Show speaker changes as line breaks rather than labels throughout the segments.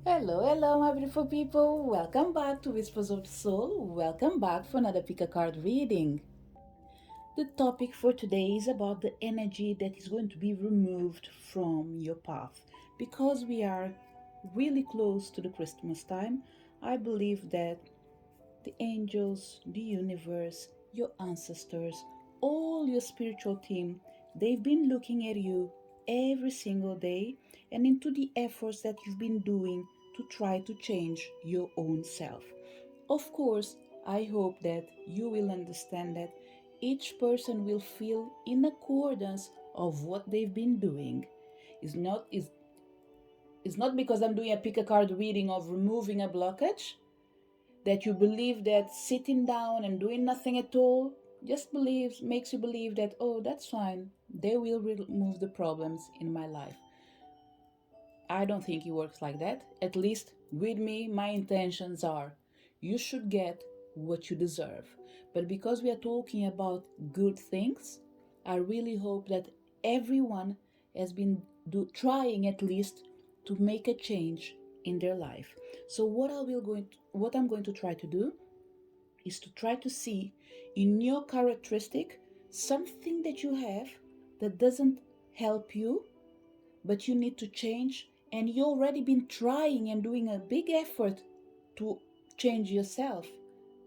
Hello, hello, my beautiful people. Welcome back to Whispers of the Soul. Welcome back for another pick a card reading. The topic for today is about the energy that is going to be removed from your path. Because we are really close to the Christmas time, I believe that the angels, the universe, your ancestors, all your spiritual team, they've been looking at you every single day and into the efforts that you've been doing to try to change your own self. Of course, I hope that you will understand that each person will feel in accordance of what they've been doing. It's not because I'm doing a pick a card reading of removing a blockage that you believe that sitting down and doing nothing at all just believes makes you believe that, oh, that's fine, they will remove the problems in my life. I don't think it works like that. At least with me, my intentions are you should get what you deserve. But because we are talking about good things, I really hope that everyone has been trying at least to make a change in their life. So what I'm going to try to do is to try to see in your characteristic something that you have that doesn't help you, but you need to change, and you already been trying and doing a big effort to change yourself.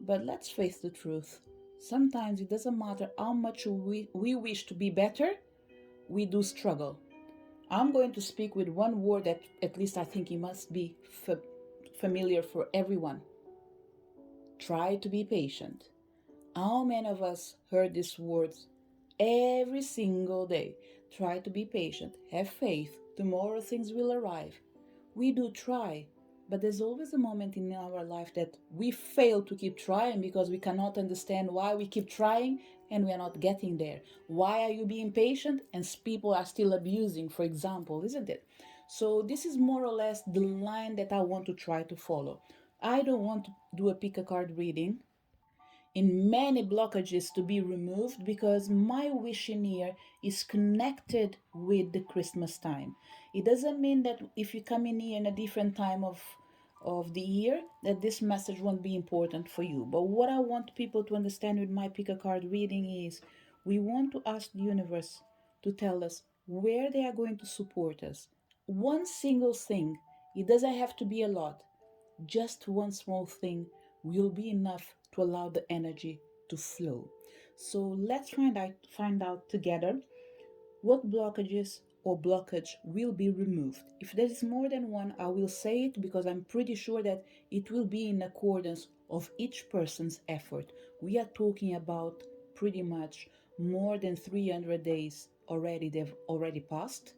But let's face the truth, sometimes it doesn't matter how much we wish to be better, we do struggle. I'm going to speak with one word that at least I think it must be familiar for everyone: try to be patient. How many of us heard these words every single day? Try to be patient, have faith, tomorrow things will arrive. We do try, but there's always a moment in our life that we fail to keep trying because we cannot understand why we keep trying and we are not getting there. Why are you being patient and people are still abusing, for example, isn't it? So, this is more or less the line that I want to try to follow. I don't want to do a pick a card reading in many blockages to be removed because my wish in here is connected with the Christmas time. It doesn't mean that if you come in here in a different time of the year that this message won't be important for you. But what I want people to understand with my pick a card reading is we want to ask the universe to tell us where they are going to support us. One single thing, it doesn't have to be a lot, just one small thing will be enough to allow the energy to flow. So let's find out together what blockages or blockage will be removed. If there is more than one, I will say it because I'm pretty sure that it will be in accordance of each person's effort. We are talking about pretty much more than 300 days already, they've already passed.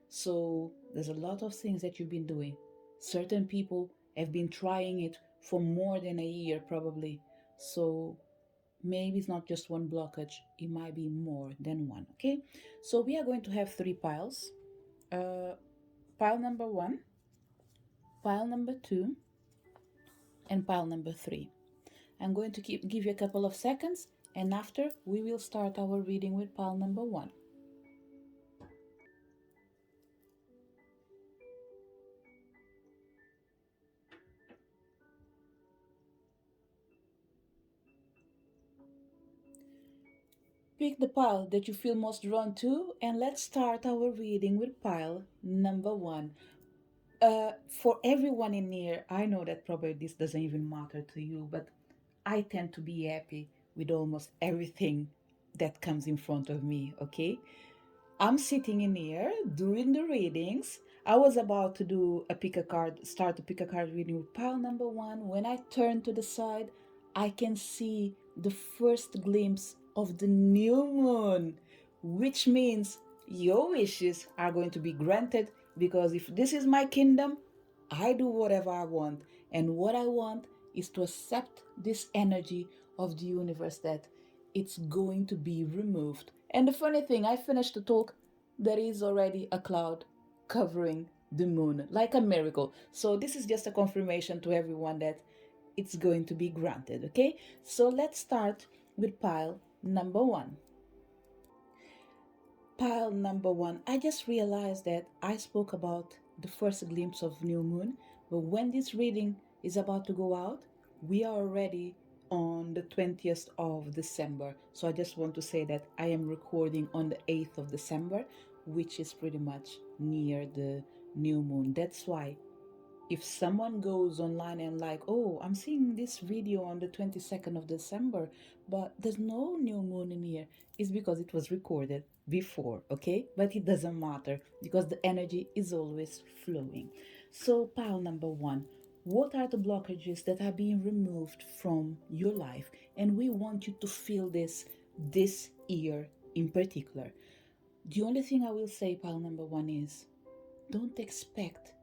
So there's a lot of things that you've been doing. Certain people have been trying it for more than a year, probably. So maybe it's not just one blockage, it might be more than one. Okay, so we are going to have three piles. Pile number one, pile number two, and pile number three. I'm going to give you a couple of seconds, and after we will start our reading with pile number one. Pick the pile that you feel most drawn to, and let's start our reading with pile number one. For everyone in here, I know that probably this doesn't even matter to you, but I tend to be happy with almost everything that comes in front of me, okay? I'm sitting in here doing the readings. I was about to start to pick a card reading with pile number one. When I turn to the side, I can see the first glimpse of the new moon, which means your wishes are going to be granted because if this is my kingdom, I do whatever I want. And what I want is to accept this energy of the universe that it's going to be removed. And the funny thing, I finished the talk, there is already a cloud covering the moon, like a miracle. So this is just a confirmation to everyone that it's going to be granted, okay? So let's start with pile number one. Pile number one, I just realized that I spoke about the first glimpse of new moon, But when this reading is about to go out, we are already on the 20th of December. So I just want to say that I am recording on the 8th of December, which is pretty much near the new moon. That's why if someone goes online and like, oh, I'm seeing this video on the 22nd of December, but there's no new moon in here, it's because it was recorded before, okay? But it doesn't matter because the energy is always flowing. So pile number one, what are the blockages that are being removed from your life? And we want you to feel this year in particular. The only thing I will say, pile number one, is don't expect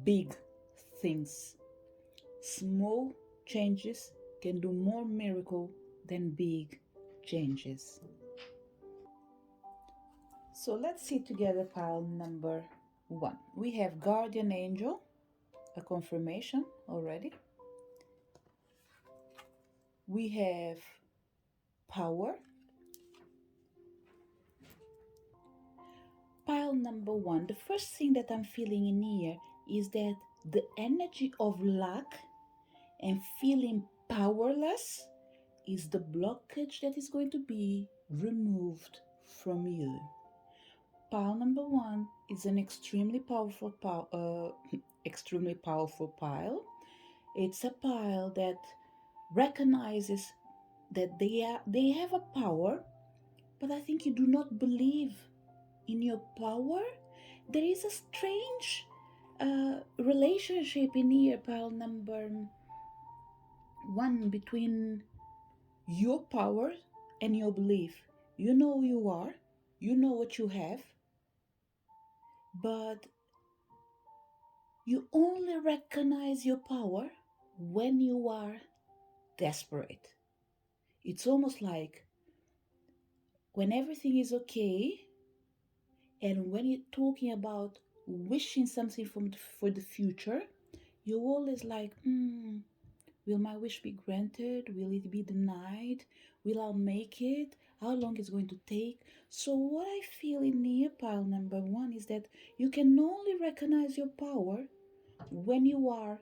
big things. Small changes can do more miracle than big changes. So let's see together pile number one. We have guardian angel, a confirmation already. We have power. Pile number one, the first thing that I'm feeling in here is that the energy of lack and feeling powerless is the blockage that is going to be removed from you. Pile number one is an extremely powerful extremely powerful pile. It's a pile that recognizes that they have a power, but I think you do not believe in your power. There is a strange relationship in here, pile number one, between your power and your belief. You know who you are, you know what you have, but you only recognize your power when you are desperate. It's almost like when everything is okay and when you're talking about wishing something for the future, you're always like, will my wish be granted? Will it be denied? Will I make it? How long is it going to take? So what I feel in near pile number one is that you can only recognize your power when you are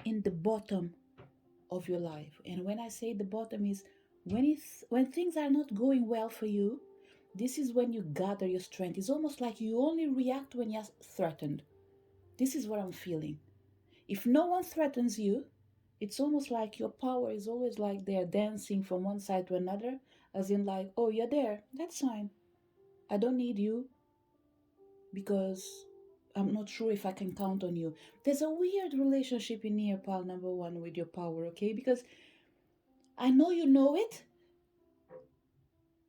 in the bottom of your life. And when I say the bottom is when things are not going well for you, this is when you gather your strength. It's almost like you only react when you're threatened. This is what I'm feeling. If no one threatens you, it's almost like your power is always like they're dancing from one side to another, as in like, oh, you're there, that's fine. I don't need you because I'm not sure if I can count on you. There's a weird relationship in here, pal number one, with your power, okay? Because I know you know it,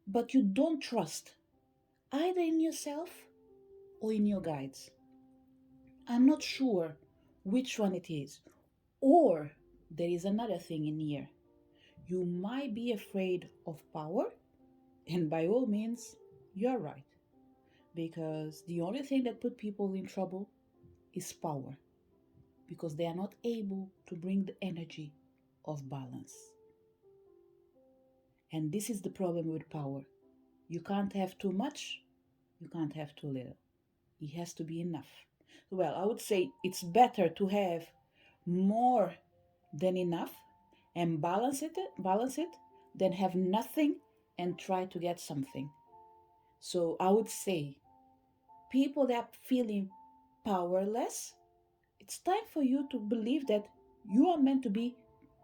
but you don't trust either in yourself or in your guides. I'm not sure which one it is. Or there is another thing in here. You might be afraid of power, and by all means, you're right. Because the only thing that put people in trouble is power. Because they are not able to bring the energy of balance. And this is the problem with power. You can't have too much, you can't have too little. It has to be enough. Well, I would say it's better to have more than enough and balance it than have nothing and try to get something. So I would say people that are feeling powerless, it's time for you to believe that you are meant to be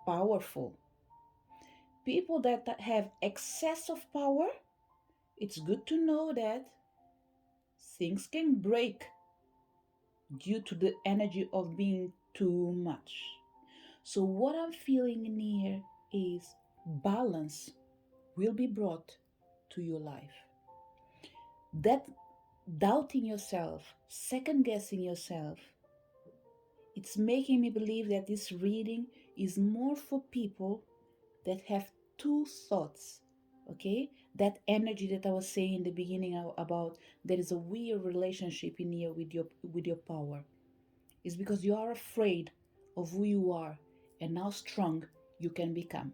powerful. People that have excess of power, it's good to know that things can break due to the energy of being too much. So, what I'm feeling in here is balance will be brought to your life. That doubting yourself, second guessing yourself, it's making me believe that this reading is more for people that have two thoughts. Okay, that energy that I was saying in the beginning about there is a weird relationship in here with your power. It's because you are afraid of who you are and how strong you can become.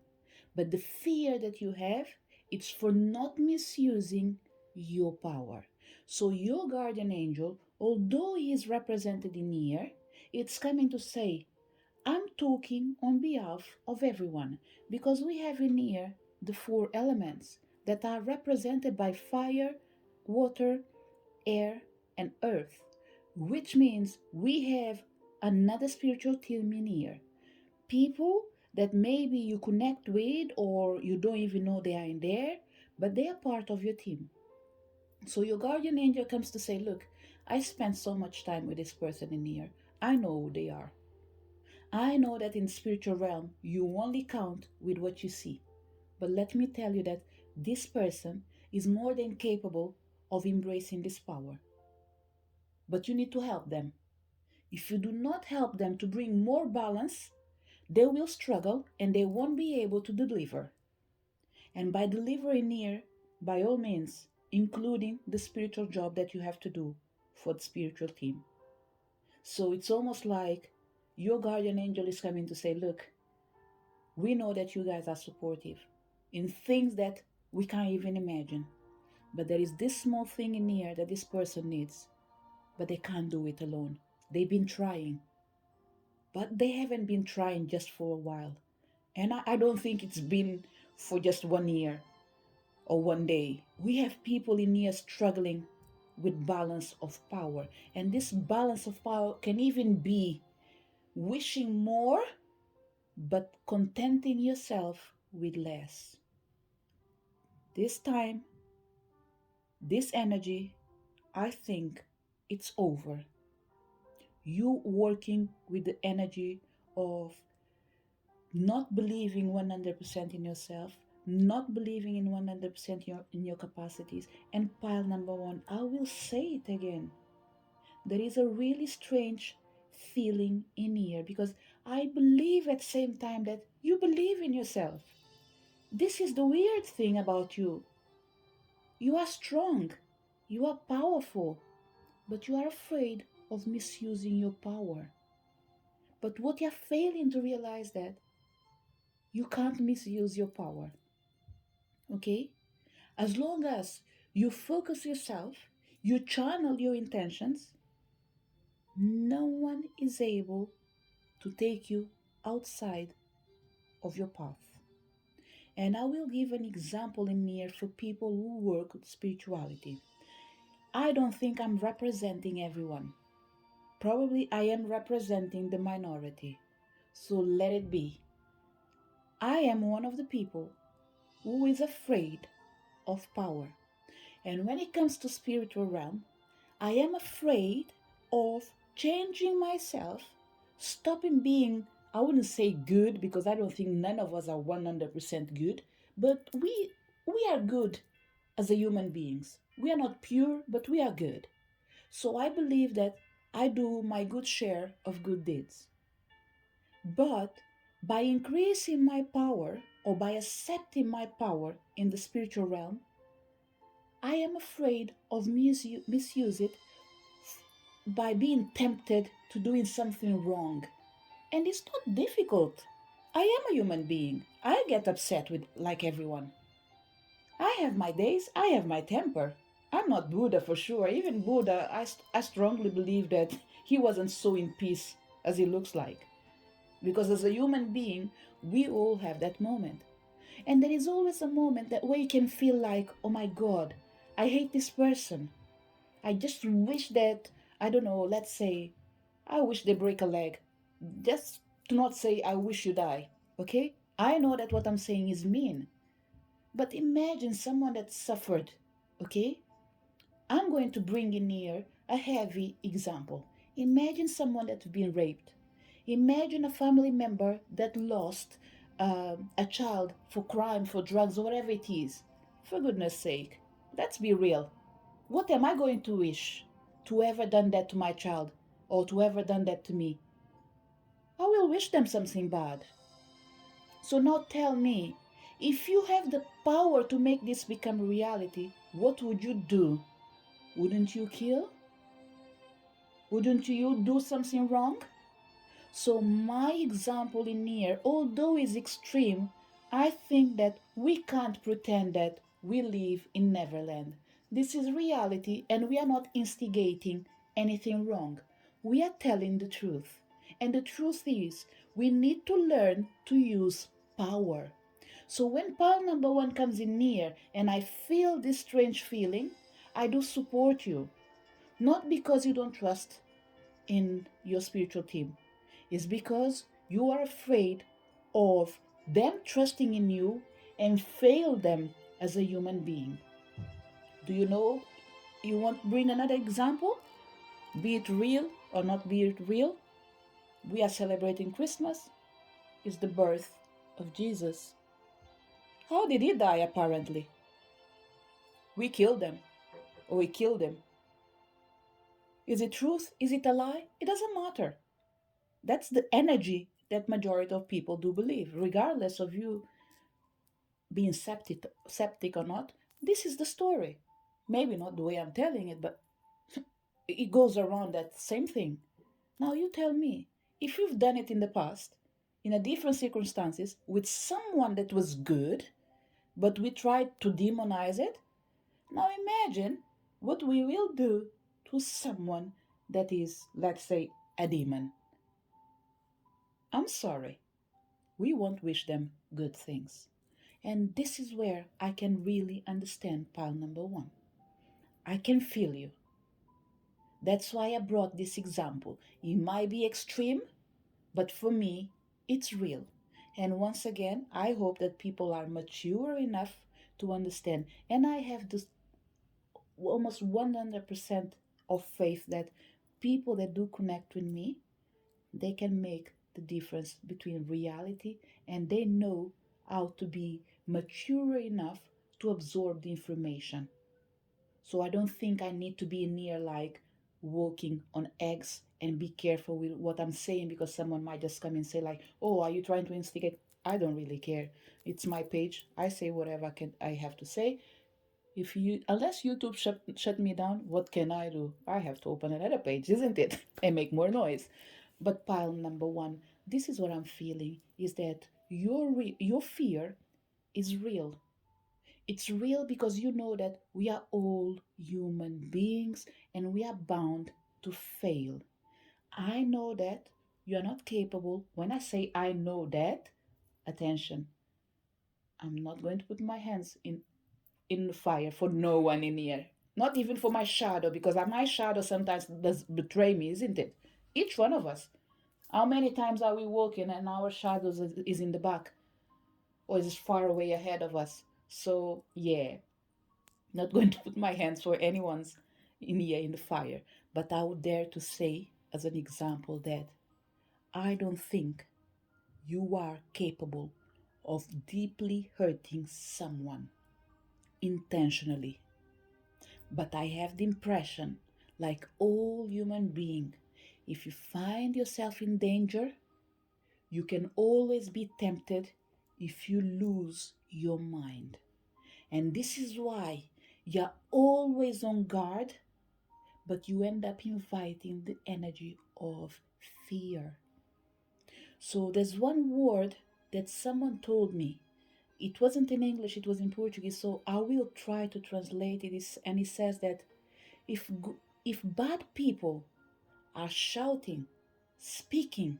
But the fear that you have, it's for not misusing your power. So your guardian angel, although he is represented in here, It's coming to say, I'm talking on behalf of everyone because we have in here the four elements that are represented by fire, water, air, and earth, which means we have another spiritual team in here. People that maybe you connect with or you don't even know they are in there, but they are part of your team. So your guardian angel comes to say, look, I spent so much time with this person in here. I know who they are. I know that in spiritual realm you only count with what you see. But let me tell you that this person is more than capable of embracing this power. But you need to help them. If you do not help them to bring more balance, they will struggle and they won't be able to deliver. And by delivering here, by all means, including the spiritual job that you have to do for the spiritual team. So it's almost like your guardian angel is coming to say, look, we know that you guys are supportive in things that we can't even imagine. But there is this small thing in here that this person needs, but they can't do it alone. They've been trying, but they haven't been trying just for a while. And I don't think it's been for just 1 year or 1 day. We have people in here struggling with balance of power. And this balance of power can even be wishing more, but contenting yourself with less. This time, this energy, I think it's over. You working with the energy of not believing 100% in yourself, not believing in 100% in your capacities. And pile number one, I will say it again. There is a really strange feeling in here because I believe at the same time that you believe in yourself. This is the weird thing about you. You are strong, you are powerful, but you are afraid of misusing your power. But what you're failing to realize that you can't misuse your power. Okay? As long as you focus yourself, you channel your intentions, no one is able to take you outside of your path. And I will give an example in here for people who work with spirituality. I don't think I'm representing everyone. Probably I am representing the minority. So let it be. I am one of the people who is afraid of power. And when it comes to spiritual realm, I am afraid of changing myself, stopping being, I wouldn't say good because I don't think none of us are 100% good, but we are good as a human beings. We are not pure, but we are good. So I believe that I do my good share of good deeds. But by increasing my power or by accepting my power in the spiritual realm, I am afraid of misuse it by being tempted to doing something wrong. And it's not difficult. I am a human being. I get upset with like everyone. I have my days, I have my temper. I'm not Buddha for sure. Even Buddha, I strongly believe that he wasn't so in peace as he looks like. Because as a human being, we all have that moment. And there is always a moment that where you can feel like, oh my God, I hate this person. I just wish that, I don't know, let's say, I wish they break a leg. Just to not say, I wish you die. Okay? I know that what I'm saying is mean. But imagine someone that suffered. Okay? I'm going to bring in here a heavy example. Imagine someone that's been raped. Imagine a family member that lost a child for crime, for drugs, or whatever it is. For goodness sake, let's be real. What am I going to wish to ever done that to my child or to ever done that to me? I will wish them something bad. So now tell me, if you have the power to make this become a reality, what would you do? Wouldn't you kill? Wouldn't you do something wrong? So my example in here, although is extreme, I think that we can't pretend that we live in Neverland. This is reality and we are not instigating anything wrong. we are telling the truth. And the truth is, we need to learn to use power. So when pile number one comes in near and I feel this strange feeling, I do support you. Not because you don't trust in your spiritual team, it's because you are afraid of them trusting in you and fail them as a human being. Do you know? You want to bring another example? Be it real or not be it real, we are celebrating Christmas. It's the birth of Jesus. How did he die apparently? We killed them, or we killed him. Is it truth? Is it a lie? It doesn't matter. That's the energy that majority of people do believe, regardless of you being septic or not. This is the story. Maybe not the way I'm telling it, but it goes around that same thing. Now you tell me, if you've done it in the past, in a different circumstances, with someone that was good, but we tried to demonize it, now imagine what we will do to someone that is, let's say, a demon. I'm sorry, we won't wish them good things. And this is where I can really understand pile number one. I can feel you. That's why I brought this example. It might be extreme, but for me, it's real. And once again, I hope that people are mature enough to understand. And I have this almost 100% of faith that people that do connect with me, they can make the difference between reality, and they know how to be mature enough to absorb the information. So I don't think I need to be near like walking on eggs and be careful with what I'm saying, because someone might just come and say like, "Oh, are you trying to instigate?" I don't really care. It's my page. I say whatever I have to say. If you unless YouTube shut me down, what can I do? I have to open another page, isn't it? And make more noise. But pile number one, this is what I'm feeling, is that your fear is real. It's real because you know that we are all human beings and we are bound to fail. I know that you're not capable. When I say I know that, attention, I'm not going to put my hands in the fire for no one in here. Not even for my shadow, because my shadow sometimes does betray me, isn't it? Each one of us. How many times are we walking and our shadow is in the back or is far away ahead of us? So, yeah, not going to put my hands for anyone's in here in the fire. But I would dare to say, as an example, that I don't think you are capable of deeply hurting someone intentionally. But I have the impression, like all human beings, if you find yourself in danger, you can always be tempted if you lose your mind. And this is why you're always on guard, but you end up inviting the energy of fear. So there's one word that someone told me. It wasn't in English, it was in Portuguese, so I will try to translate it. And it says that if, if bad people are shouting, speaking,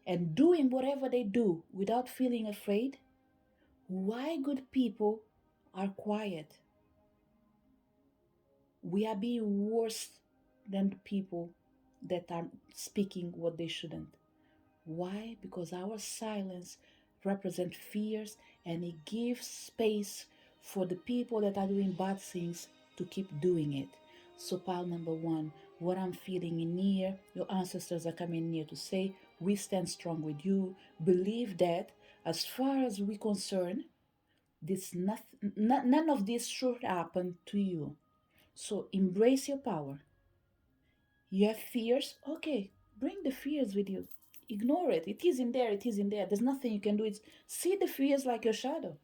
and doing whatever they do without feeling afraid, why good people are quiet? We are being worse than the people that are speaking what they shouldn't. Why? Because our silence represents fears, and it gives space for the people that are doing bad things to keep doing it. So, pile number one, what I'm feeling in here, your ancestors are coming near to say, we stand strong with you. Believe that, as far as we're concerned, none of this should happen to you. So, embrace your power. You have fears? Okay, bring the fears with you. Ignore it. It is in there, it is in there. There's nothing you can do. It's see the fears like your shadow.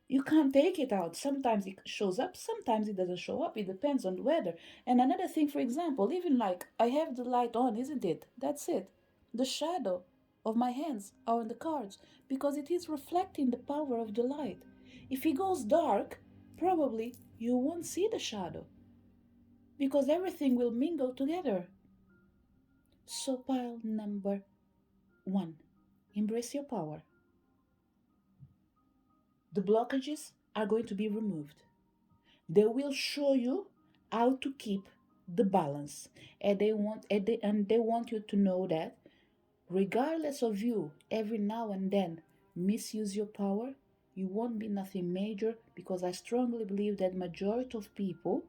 You can't take it out. Sometimes it shows up, sometimes it doesn't show up. It depends on the weather. And another thing, for example, even like I have the light on, isn't it? That's it. The shadow of my hands are on the cards because it is reflecting the power of the light. If it goes dark, probably you won't see the shadow because everything will mingle together. So, pile number one, embrace your power. The blockages are going to be removed. They will show you how to keep the balance. And they want you to know that regardless of you every now and then misuse your power, you won't be nothing major, because I strongly believe that majority of people,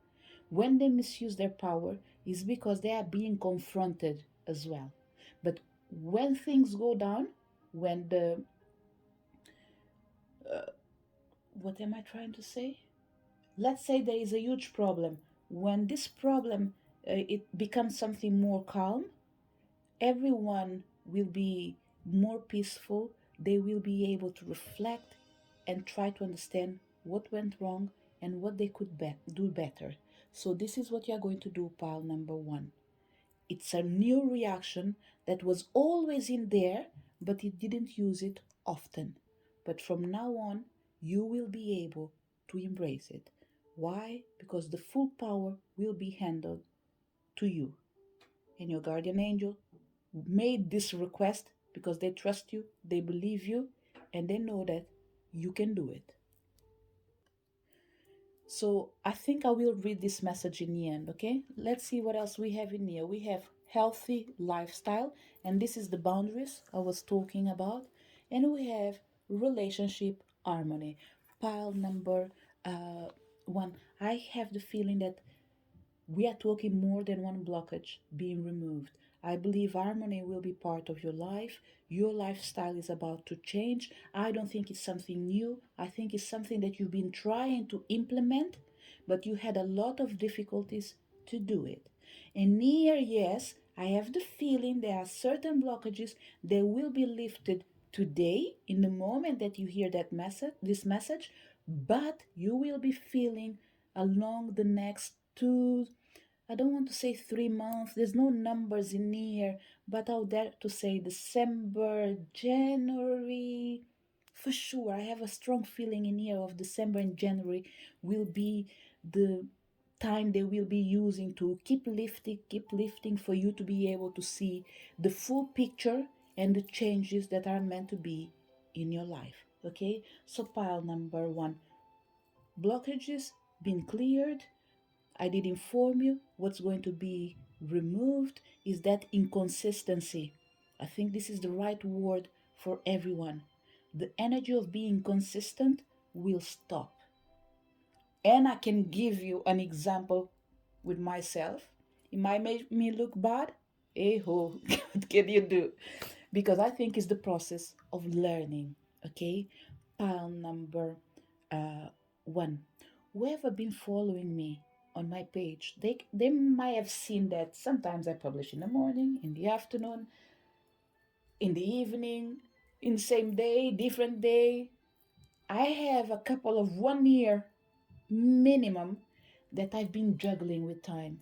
when they misuse their power, is because they are being confronted as well. But when things go down, when the what am I trying to say? Let's say there is a huge problem. When this problem it becomes something more calm, everyone will be more peaceful. They will be able to reflect and try to understand what went wrong and what they could do better. So this is what you are going to do, pile number one. It's a new reaction that was always in there, but it didn't use it often. But from now on, you will be able to embrace it. Why? Because the full power will be handed to you. And your guardian angel made this request because they trust you, they believe you, and they know that you can do it. So I think I will read this message in the end, okay? Let's see what else we have in here. We have healthy lifestyle, and this is the boundaries I was talking about. And we have relationship harmony. Pile number one. I have the feeling that we are talking more than one blockage being removed. I believe harmony will be part of your life. Your lifestyle is about to change. I don't think it's something new. I think it's something that you've been trying to implement, but you had a lot of difficulties to do it. And here, yes, I have the feeling there are certain blockages that will be lifted today in the moment that you hear this message, but you will be feeling along the next two, I don't want to say 3 months, there's no numbers in here, but I'll dare to say December, January. For sure, I have a strong feeling in here of December and January will be the time they will be using to keep lifting for you to be able to see the full picture and the changes that are meant to be in your life. Okay, so pile number one, blockages been cleared. I did inform you what's going to be removed is that inconsistency. I think this is the right word for everyone. The energy of being consistent will stop. And I can give you an example with myself. It might make me look bad. Hey ho, what can you do? Because I think it's the process of learning. Okay, pile number uh, one. Whoever been following me on my page, they might have seen that sometimes I publish in the morning, in the afternoon, in the evening, in the same day, different day. I have a couple of 1 year minimum that I've been juggling with time.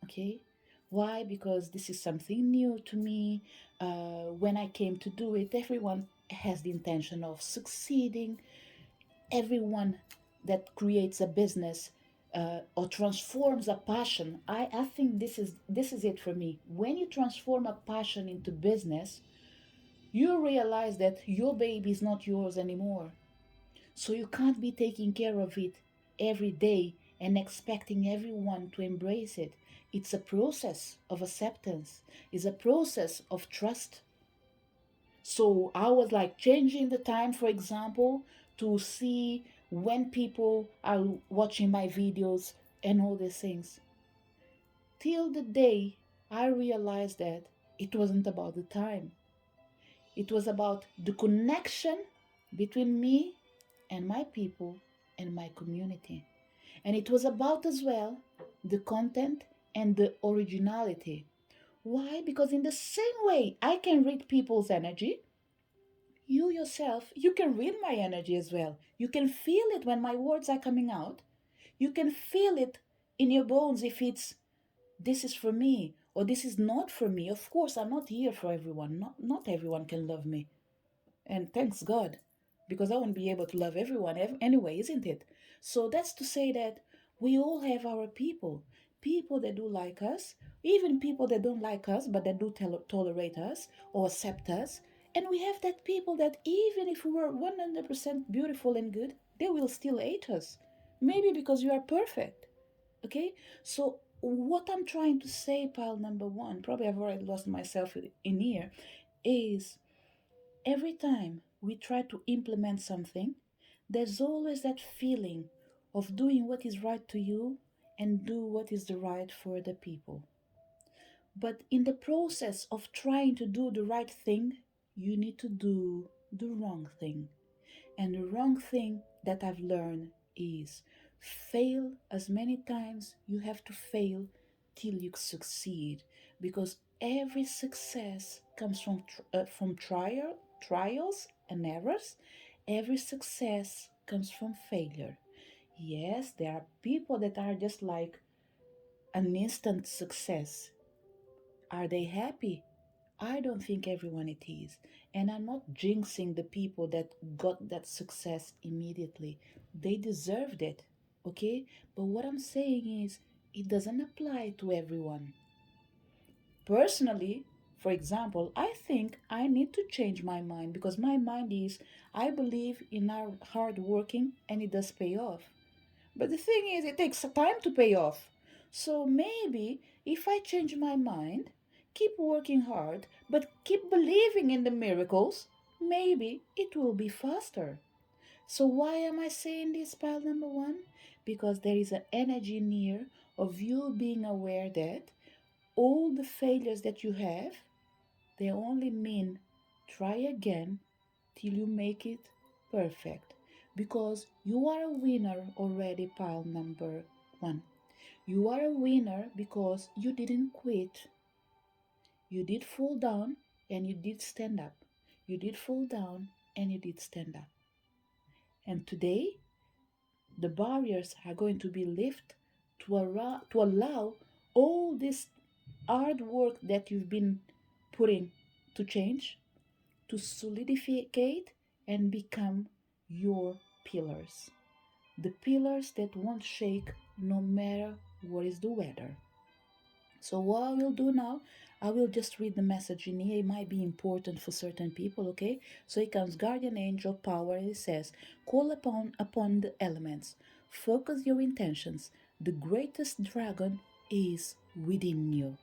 Okay, why? Because this is something new to me. When I came to do it, everyone has the intention of succeeding. Everyone that creates a business or transforms a passion, I think this is it for me. When you transform a passion into business, you realize that your baby is not yours anymore. So you can't be taking care of it every day and expecting everyone to embrace it. It's a process of acceptance, it's a process of trust. So I was like changing the time, for example, to see when people are watching my videos and all these things. Till the day I realized that it wasn't about the time, it was about the connection between me and my people and my community. And it was about as well the content and the originality. Why? Because in the same way I can read people's energy, you yourself, you can read my energy as well. You can feel it when my words are coming out. You can feel it in your bones if it's this is for me or this is not for me. Of course, I'm not here for everyone. Not everyone can love me. And thanks God, because I won't be able to love everyone anyway, isn't it? So that's to say that we all have our people. people that do like us, even people that don't like us but that do tolerate us or accept us. And we have that people that even if we were 100% beautiful and good, they will still hate us. Maybe because you are perfect. Okay? So, what I'm trying to say, pile number one, probably I've already lost myself in here, is every time we try to implement something, there's always that feeling of doing what is right to you and do what is the right for the people. But in the process of trying to do the right thing, you need to do the wrong thing. And the wrong thing that I've learned is fail as many times you have to fail till you succeed, because every success comes from trials and errors. Every success comes from failure. Yes, there are people that are just like an instant success. Are they happy? I don't think everyone it is. And I'm not jinxing the people that got that success immediately. They deserved it, okay? But what I'm saying is, it doesn't apply to everyone. Personally, for example, I think I need to change my mind because my mind is I believe in our hard working and it does pay off. But the thing is, it takes time to pay off. So maybe if I change my mind, keep working hard, but keep believing in the miracles, maybe it will be faster. So why am I saying this, pile number one? Because there is an energy near of you being aware that all the failures that you have, they only mean try again till you make it perfect. Because you are a winner already, pile number one. You are a winner because you didn't quit. You did fall down and you did stand up. You did fall down and you did stand up. And today, the barriers are going to be lifted to allow all this hard work that you've been putting to change, to solidify and become your pillars. The pillars that won't shake no matter what is the weather. So what I will do now, I will just read the message in here. It might be important for certain people, okay? So it comes guardian angel power and it says, call upon the elements. Focus your intentions. The greatest dragon is within you.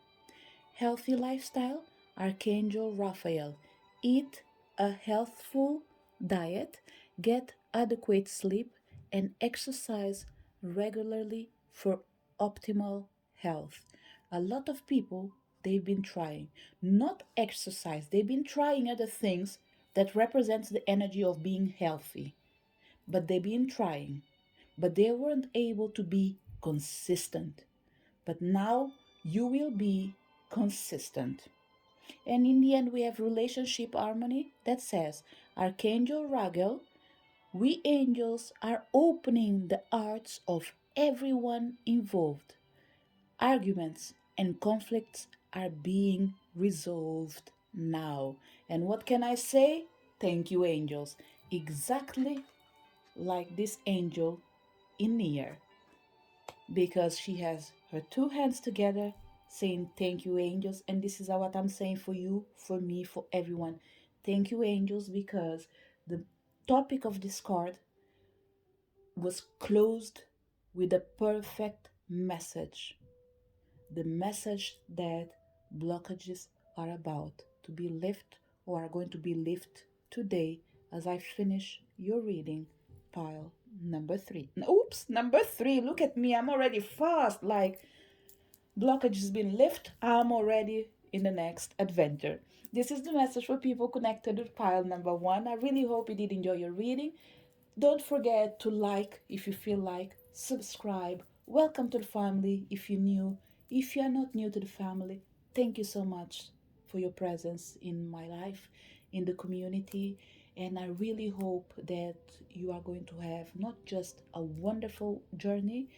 Healthy lifestyle, Archangel Raphael. Eat a healthful diet, get adequate sleep, and exercise regularly for optimal health. A lot of people, they've been trying, not exercise, they've been trying other things that represents the energy of being healthy, but they've been trying, but they weren't able to be consistent. But now you will be consistent. And in the end, we have relationship harmony that says, Archangel Ragel, we angels are opening the hearts of everyone involved. Arguments and conflicts are being resolved now. And what can I say? Thank you, angels. Exactly like this angel in here, because she has her two hands together saying thank you angels, and this is what I'm saying for you, for me, for everyone. Thank you angels, because the topic of this card was closed with a perfect message, the message that blockages are about to be lifted or are going to be lifted today as I finish your reading, pile number three. Oops, number three. Look at me. I'm already fast. Like, blockage has been lifted. I'm already in the next adventure. This is the message for people connected with pile number one. I really hope you did enjoy your reading. Don't forget to like if you feel like, subscribe. Welcome to the family if you're new. If you are not new to the family, thank you so much for your presence in my life, in the community. And I really hope that you are going to have not just a wonderful journey,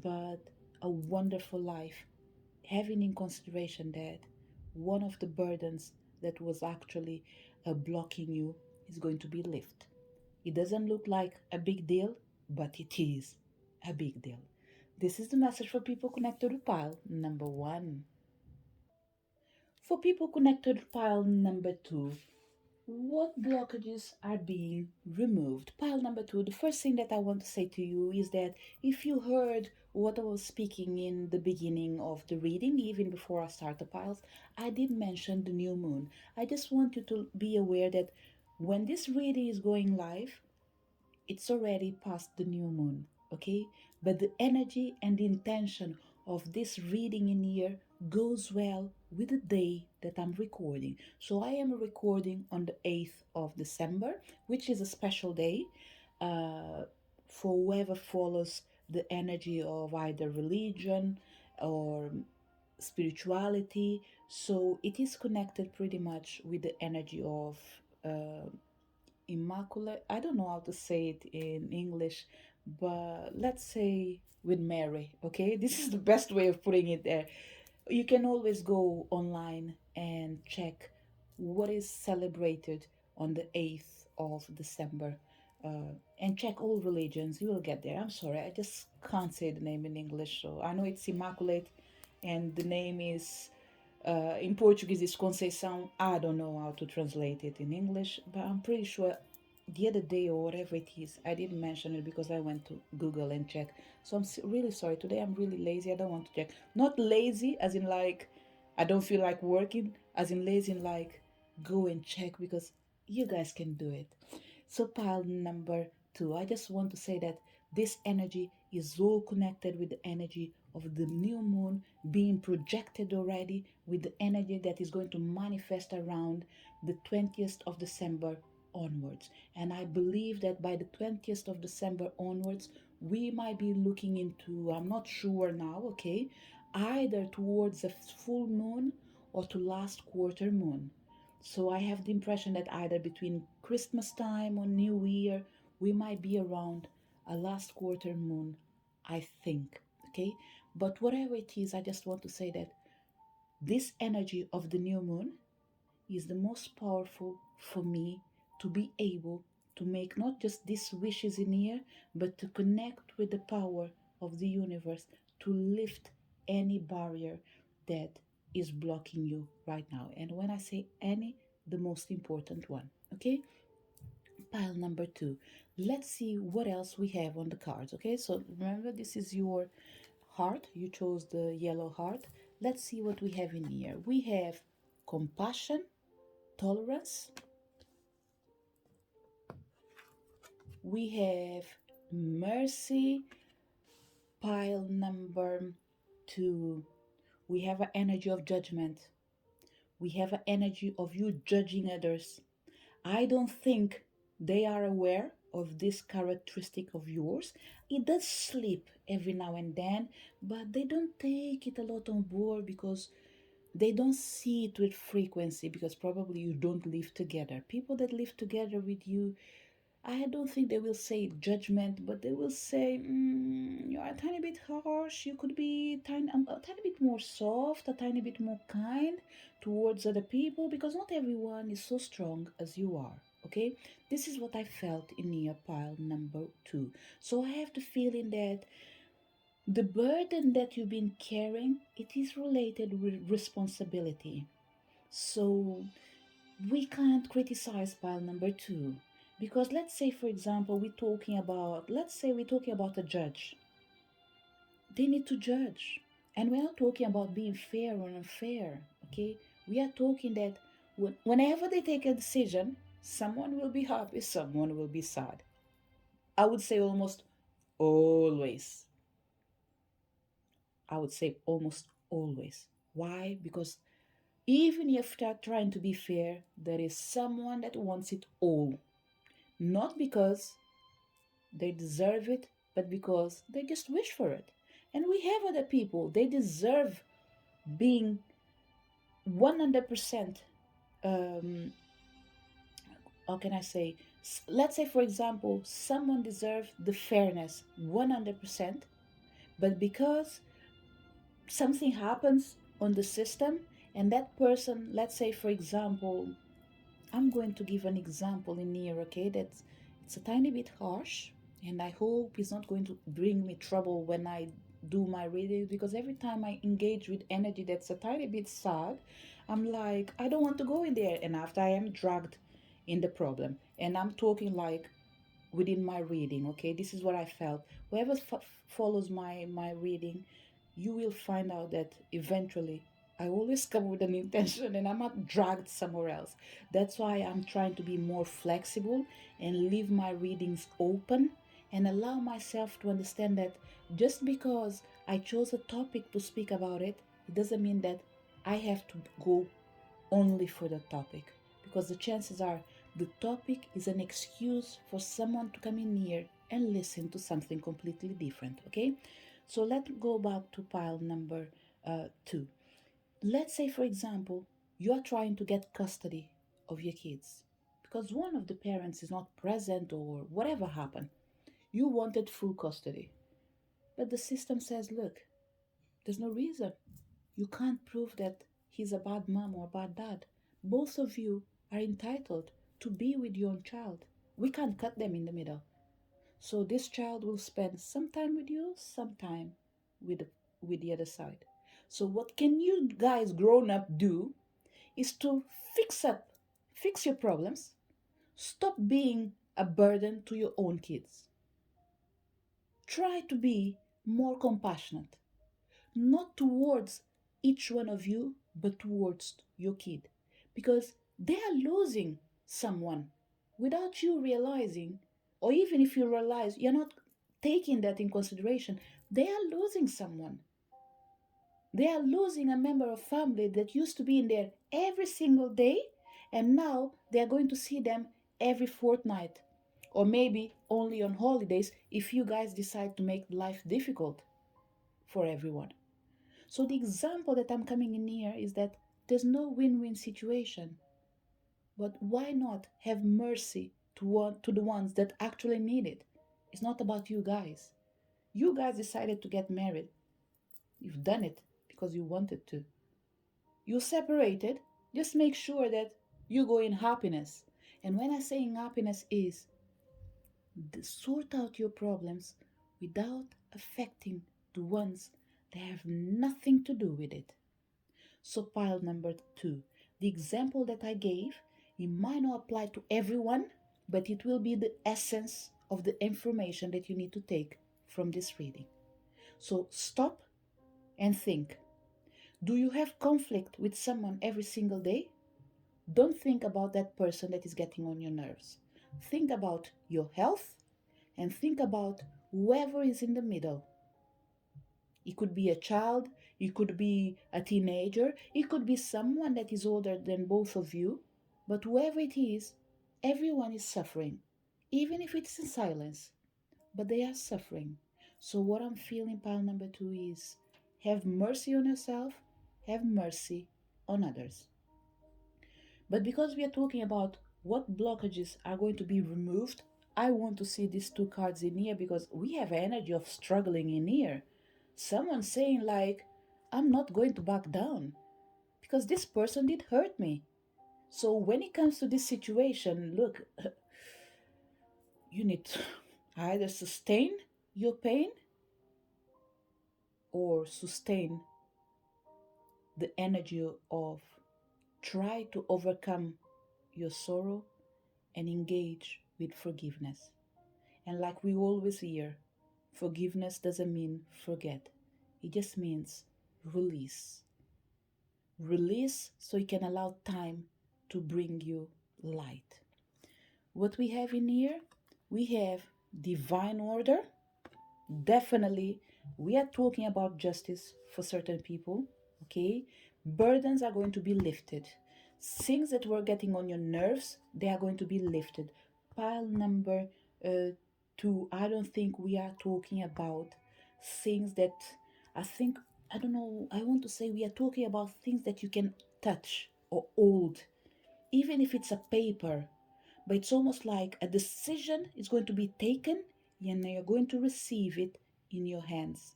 but a wonderful life, having in consideration that one of the burdens that was actually blocking you is going to be lifted. It doesn't look like a big deal, but it is a big deal. This is the message for people connected to pile number one. For people connected to pile number two, what blockages are being removed? Pile number two, the first thing that I want to say to you is that if you heard what I was speaking in the beginning of the reading, even before I start the piles, I did mention the new moon. I just want you to be aware that when this reading is going live, it's already past the new moon, okay? But the energy and the intention of this reading in here goes well with the day that I'm recording. So I am recording on the 8th of December, which is a special day uh, for whoever follows the energy of either religion or spirituality. So it is connected pretty much with the energy of immaculate. I don't know how to say it in English, but let's say with Mary, okay? This is the best way of putting it there. You can always go online and check what is celebrated on the 8th of December, and check all religions. You will get there. I'm sorry, I just can't say the name in English. So I know it's Immaculate, and the name is in Portuguese is Conceição. I don't know how to translate it in English, but I'm pretty sure the other day or whatever it is, I didn't mention it because I went to Google and check. So I'm really sorry. Today I'm really lazy. I don't want to check. Not lazy as in like I don't feel like working, as in lazy in like go and check because you guys can do it. So, pile number two, I just want to say that this energy is all connected with the energy of the new moon being projected already with the energy that is going to manifest around the 20th of December onwards. And I believe that by the 20th of December onwards, we might be looking into, I'm not sure now, okay, either towards a full moon or to last quarter moon. So I have the impression that either between Christmas time or New Year, we might be around a last quarter moon, I think. Okay? But whatever it is, I just want to say that this energy of the new moon is the most powerful for me to be able to make not just these wishes in here, but to connect with the power of the universe to lift any barrier that is blocking you right now. And when I say any, the most important one. Okay, pile number two. Let's see what else we have on the cards. Okay, so remember, this is your heart. You chose the yellow heart. Let's see what we have in here. We have compassion, tolerance, we have mercy. Pile number two, we have an energy of judgment. We have an energy of you judging others. I don't think they are aware of this characteristic of yours. It does slip every now and then, but they don't take it a lot on board because they don't see it with frequency, because probably you don't live together. People that live together with you, I don't think they will say judgment, but they will say, you're a tiny bit harsh. You could be a tiny bit more soft, a tiny bit more kind towards other people, because not everyone is so strong as you are. Okay, this is what I felt in near pile number two. So I have the feeling that the burden that you've been carrying, it is related with responsibility. So we can't criticize pile number two, because let's say for example we're talking about a judge. They need to judge, and we're not talking about being fair or unfair. Okay, we are talking that whenever they take a decision, someone will be happy, someone will be sad. I would say almost always. I would say almost always. Why? Because even if they're trying to be fair, there is someone that wants it all. Not because they deserve it, but because they just wish for it. And we have other people, they deserve being 100%. Um, how can I say? Let's say, for example, someone deserves the fairness 100%, but because something happens on the system, and that person, let's say, for example, I'm going to give an example in here, okay? It's a tiny bit harsh, and I hope it's not going to bring me trouble when I do my readings, because every time I engage with energy that's a tiny bit sad, I'm like, I don't want to go in there. And after I am dragged in the problem. And I'm talking like within my reading, okay? This is what I felt. Whoever follows my reading, you will find out that eventually I always come with an intention and I'm not dragged somewhere else. That's why I'm trying to be more flexible and leave my readings open and allow myself to understand that just because I chose a topic to speak about it, it doesn't mean that I have to go only for the topic, because the chances are the topic is an excuse for someone to come in here and listen to something completely different. Okay, so let's go back to pile number 2. Let's say, for example, you are trying to get custody of your kids because one of the parents is not present or whatever happened. You wanted full custody, but the system says, look, there's no reason. You can't prove that he's a bad mom or a bad dad. Both of you are entitled to be with your own child. We can't cut them in the middle. So this child will spend some time with you, some time with with the other side. So what can you guys grown up do is to fix your problems, stop being a burden to your own kids. Try to be more compassionate, not towards each one of you, but towards your kid, because they are losing someone without you realizing, or even if you realize you're not taking that in consideration. They are losing someone. They are losing a member of family that used to be in there every single day, and now they are going to see them every fortnight, or maybe only on holidays if you guys decide to make life difficult for everyone. So the example that I'm coming in here is that there's no win-win situation. But why not have mercy to the ones that actually need it? It's not about you guys. You guys decided to get married. You've done it because you wanted to. You separated. Just make sure that you go in happiness. And when I say in happiness is sort out your problems without affecting the ones that have nothing to do with it. So, pile number 2, the example that I gave, it might not apply to everyone, but it will be the essence of the information that you need to take from this reading. So, stop and think. Do you have conflict with someone every single day? Don't think about that person that is getting on your nerves. Think about your health and think about whoever is in the middle. It could be a child, it could be a teenager, it could be someone that is older than both of you, but whoever it is, everyone is suffering, even if it's in silence, but they are suffering. So, what I'm feeling, pile number 2, is have mercy on yourself, have mercy on others. But because we are talking about what blockages are going to be removed, I want to see these 2 cards in here because we have energy of struggling in here. Someone saying, like, I'm not going to back down because this person did hurt me. So when it comes to this situation, look, you need to either sustain your pain or sustain the energy of try to overcome your sorrow and engage with forgiveness. And like we always hear, forgiveness doesn't mean forget, it just means release. Release so you can allow time to bring you light. What we have in here, we have divine order. Definitely, we are talking about justice for certain people, okay? Burdens are going to be lifted. Things that were getting on your nerves, they are going to be lifted. Pile number 2, I don't think we are talking about things that I think, I don't know, I want to say we are talking about things that you can touch or hold, even if it's a paper, but it's almost like a decision is going to be taken and you're going to receive it in your hands.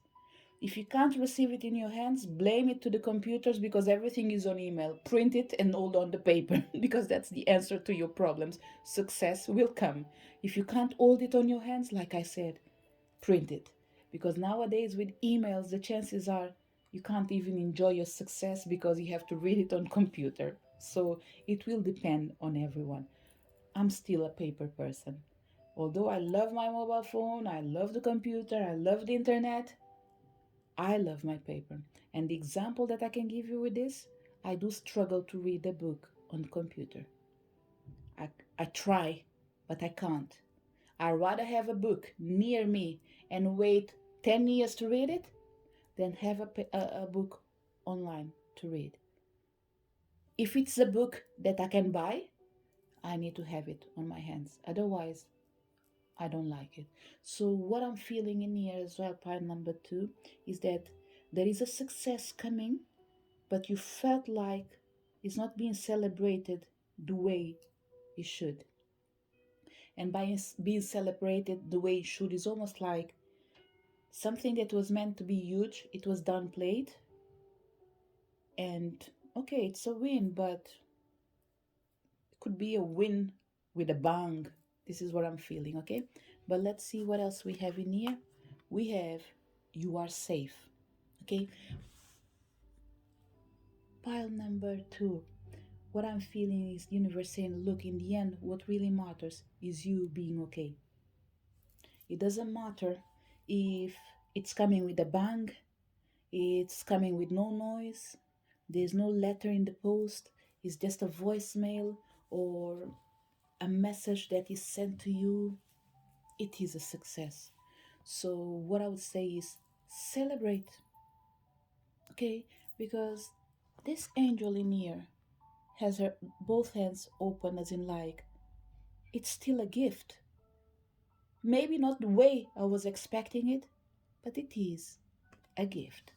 If you can't receive it in your hands, blame it to the computers because everything is on email. Print it and hold on the paper because that's the answer to your problems. Success will come. If you can't hold it on your hands, like I said, print it Because nowadays with emails, the chances are you can't even enjoy your success because you have to read it on computer. So it will depend on everyone. I'm still a paper person. Although I love my mobile phone, I love the computer, I love the internet, I love my paper. And the example that I can give you with this, I do struggle to read a book on computer. I, I try, but I can't. I'd rather have a book near me and wait 10 years to read it than have a book online to read. If it's a book that I can buy, I need to have it on my hands. Otherwise, I don't like it. So, what I'm feeling in here as well, part number two, is that there is a success coming, but you felt like it's not being celebrated the way it should. And by being celebrated the way it should is almost like something that was meant to be huge, it was downplayed. And okay, it's a win, but it could be a win with a bang. This is what I'm feeling, okay? But let's see what else we have in here. We have you are safe, okay? Pile number two. What I'm feeling is the universe saying, look, in the end, what really matters is you being okay. It doesn't matter if it's coming with a bang, it's coming with no noise, there's no letter in the post, it's just a voicemail or a message that is sent to you. It is a success. So, what I would say is celebrate, okay? Because this angel in here has her both hands open, as in, like, it's still a gift. Maybe not the way I was expecting it, but it is a gift.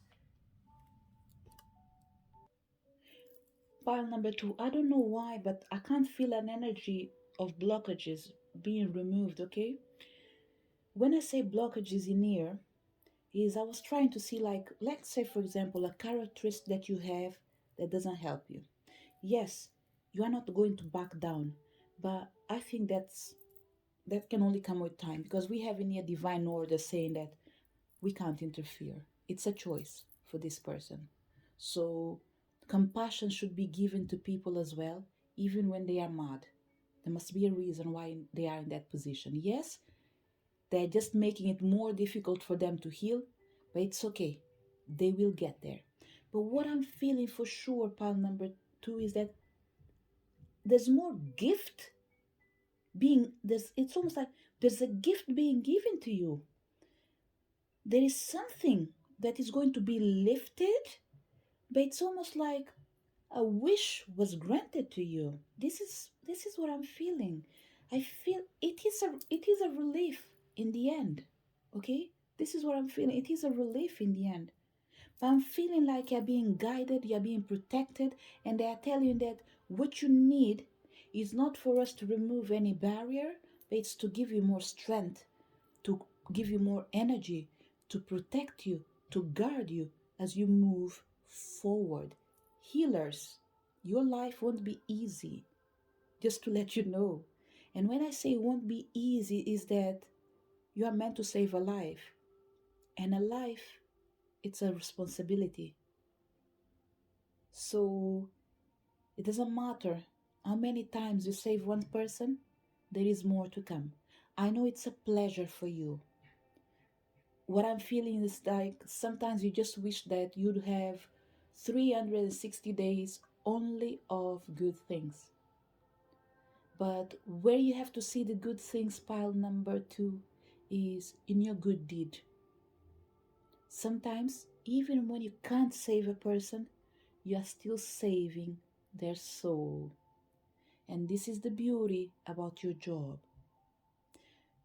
Pile number two, I don't know why, but I can't feel an energy of blockages being removed, okay? When I say blockages in here, is I was trying to see, like, let's say, for example, a characteristic that you have that doesn't help you. Yes, you are not going to back down, but I think that can only come with time because we have in here divine order saying that we can't interfere. It's a choice for this person. So compassion should be given to people as well, even when they are mad. There must be a reason why they are in that position. Yes, they're just making it more difficult for them to heal, but it's okay. They will get there. But what I'm feeling for sure, pile number two, is that there's more gift being there's it's almost like there's a gift being given to you. There is something that is going to be lifted, but it's almost like a wish was granted to you. This is what I'm feeling. I feel it is a relief in the end. Okay? This is what I'm feeling. It is a relief in the end. But I'm feeling like you're being guided, you're being protected, and they are telling you that what you need is not for us to remove any barrier, but it's to give you more strength, to give you more energy, to protect you, to guard you as you move forward. Healers, your life won't be easy, just to let you know. And when I say it won't be easy, is that you are meant to save a life. And a life, it's a responsibility. So it doesn't matter how many times you save one person, there is more to come. I know it's a pleasure for you. What I'm feeling is like sometimes you just wish that you'd have 360 days only of good things. But where you have to see the good things, pile number two, is in your good deed. Sometimes, even when you can't save a person, you are still saving their soul. And this is the beauty about your job.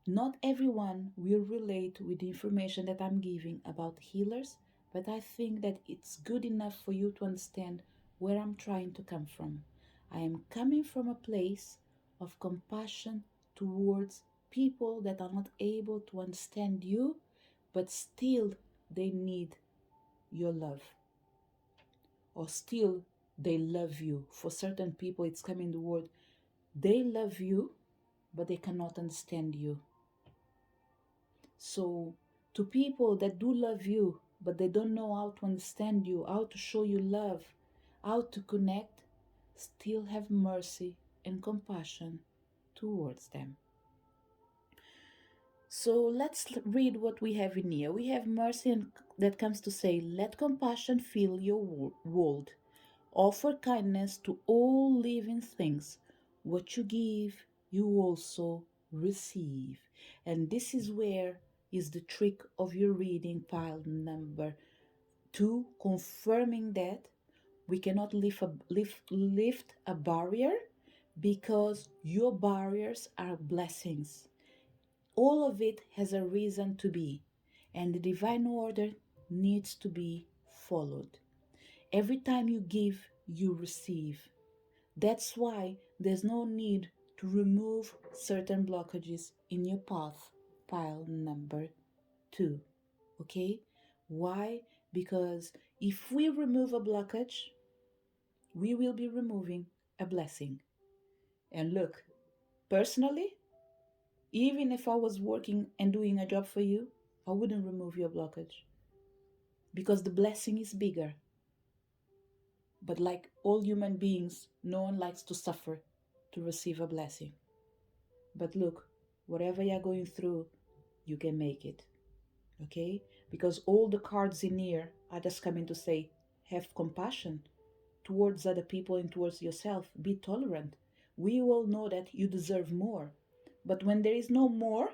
Not everyone will relate with the information that I'm giving about healers, but I think that it's good enough for you to understand where I'm trying to come from. I am coming from a place of compassion towards people that are not able to understand you, but still they need your love, or still they love you. For certain people, it's coming the word they love you, but they cannot understand you. So To people that do love you, but they don't know how to understand you, how to show you love, how to connect, still have mercy and compassion towards them. So let's read what we have in here. We have mercy and that comes to say, let compassion fill your world. Offer kindness to all living things. What you give, you also receive. And this is where is the trick of your reading pile number 2, confirming that we cannot lift a barrier because your barriers are blessings. All of it has a reason to be, and the divine order needs to be followed. Every time you give, you receive. That's why there's no need to remove certain blockages in your path, pile number 2. Okay? Why? Because if we remove a blockage, we will be removing a blessing. And look, personally, even if I was working and doing a job for you, I wouldn't remove your blockage because the blessing is bigger. But like all human beings, no one likes to suffer to receive a blessing. But look, whatever you're going through, you can make it. Okay? Because all the cards in here are just coming to say, have compassion towards other people and towards yourself. Be tolerant. We all know that you deserve more. But when there is no more,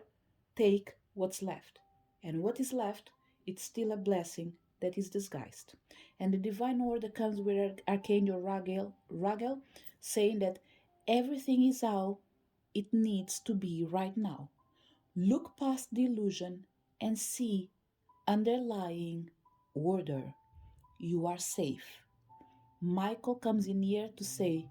take what's left. And what is left, it's still a blessing that is disguised. And the divine order comes with Archangel Ragel saying that everything is how it needs to be right now. Look past the illusion and see underlying order. You are safe. Michael comes in here to say,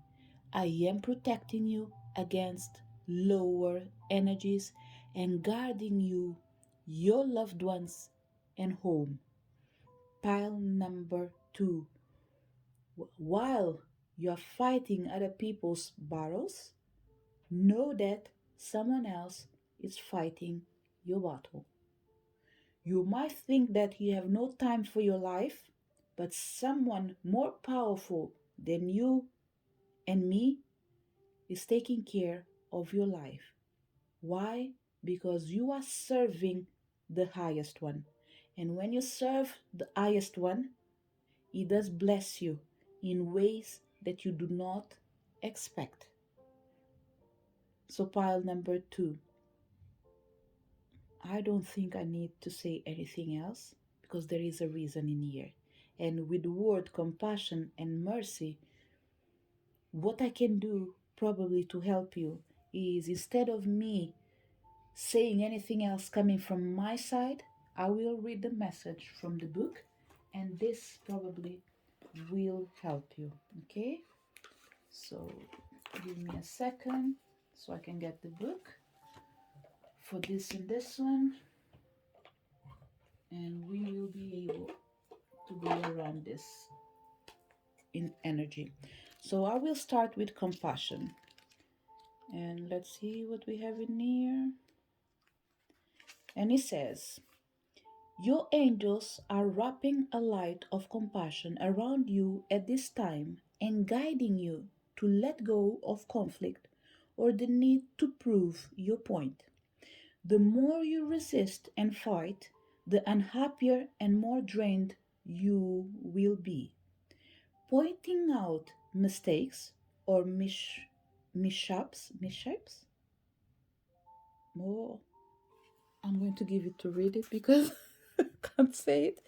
I am protecting you against lower energies and guarding you, your loved ones, and home. Pile number 2. While you are fighting other people's battles, know that someone else is fighting your battle. You might think that you have no time for your life, but someone more powerful than you and me is taking care of your life. Why? Because you are serving the highest one. And when you serve the highest one, he does bless you in ways that you do not expect. So, pile number 2. I don't think I need to say anything else because there is a reason in here. And with the word compassion and mercy, what I can do probably to help you is instead of me saying anything else coming from my side, I will read the message from the book, and this probably will help you. Okay, so give me a second so I can get the book for this and this one, and we will be able to go around this in energy. So I will start with compassion, and let's see what we have in here. And it says, your angels are wrapping a light of compassion around you at this time and guiding you to let go of conflict or the need to prove your point. The more you resist and fight, the unhappier and more drained you will be. Pointing out mistakes or mishaps. Oh, I'm going to give it to read it because I can't say it.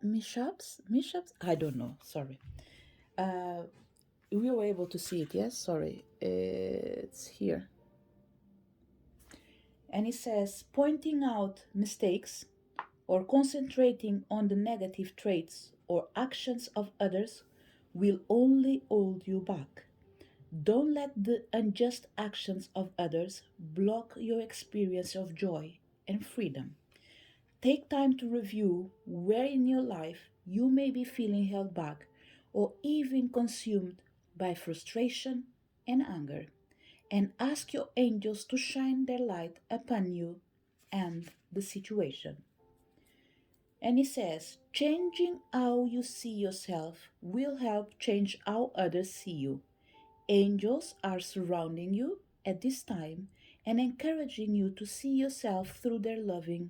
Mishaps, I don't know, sorry. We were able to see it, yes, sorry, it's here. And it says, pointing out mistakes or concentrating on the negative traits or actions of others will only hold you back. Don't let the unjust actions of others block your experience of joy and freedom. Take time to review where in your life you may be feeling held back or even consumed by frustration and anger, and ask your angels to shine their light upon you end the situation. And he says, changing how you see yourself will help change how others see you. Angels are surrounding you at this time and encouraging you to see yourself through their loving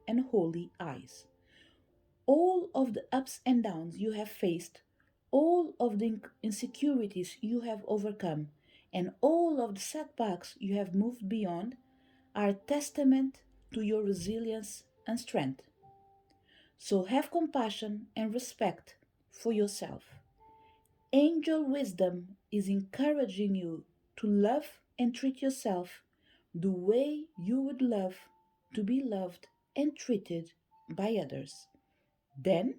and holy eyes. All of the ups and downs you have faced, all of the insecurities you have overcome, and all of the setbacks you have moved beyond are testament to your resilience and strength. So have compassion and respect for yourself. Angel wisdom is encouraging you to love and treat yourself the way you would love to be loved and treated by others. Then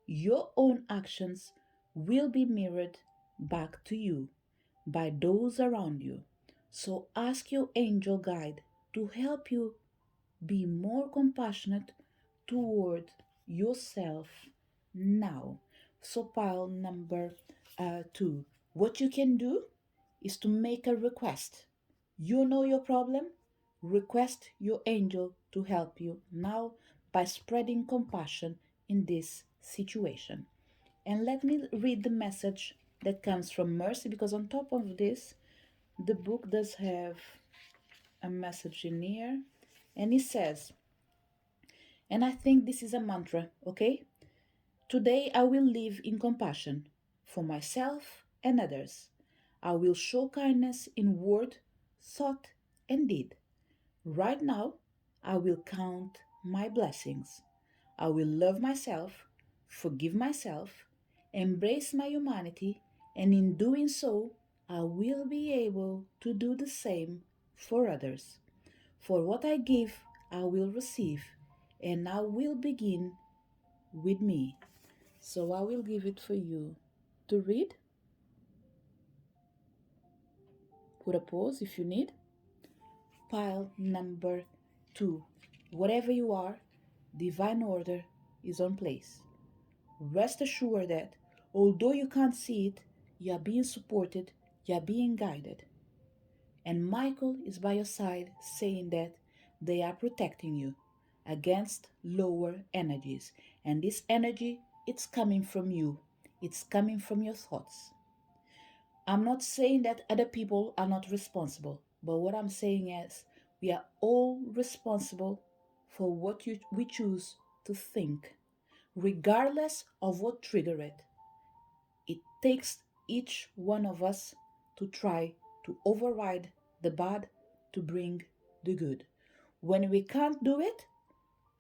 your own actions will be mirrored back to you by those around you. So ask your angel guide to help you be more compassionate toward yourself now. So, pile number two. What you can do is to make a request. You know your problem? Request your angel to help you now by spreading compassion in this situation. And let me read the message that comes from Mercy, because on top of this, the book does have a message in here. And it says, and I think this is a mantra, okay? Today I will live in compassion for myself and others. I will show kindness in word, thought, and deed. Right now, I will count my blessings. I will love myself, forgive myself, embrace my humanity, and in doing so, I will be able to do the same for others. For what I give, I will receive, and I will begin with me. So I will give it for you to read. Put a pause if you need. Pile number two. Whatever you are, divine order is on place. Rest assured that although you can't see it, you are being supported, you are being guided. And Michael is by your side saying that they are protecting you against lower energies. And this energy, it's coming from you. It's coming from your thoughts. I'm not saying that other people are not responsible, but what I'm saying is we are all responsible for what we choose to think, regardless of what trigger it. It takes each one of us to try to override the bad to bring the good. When we can't do it,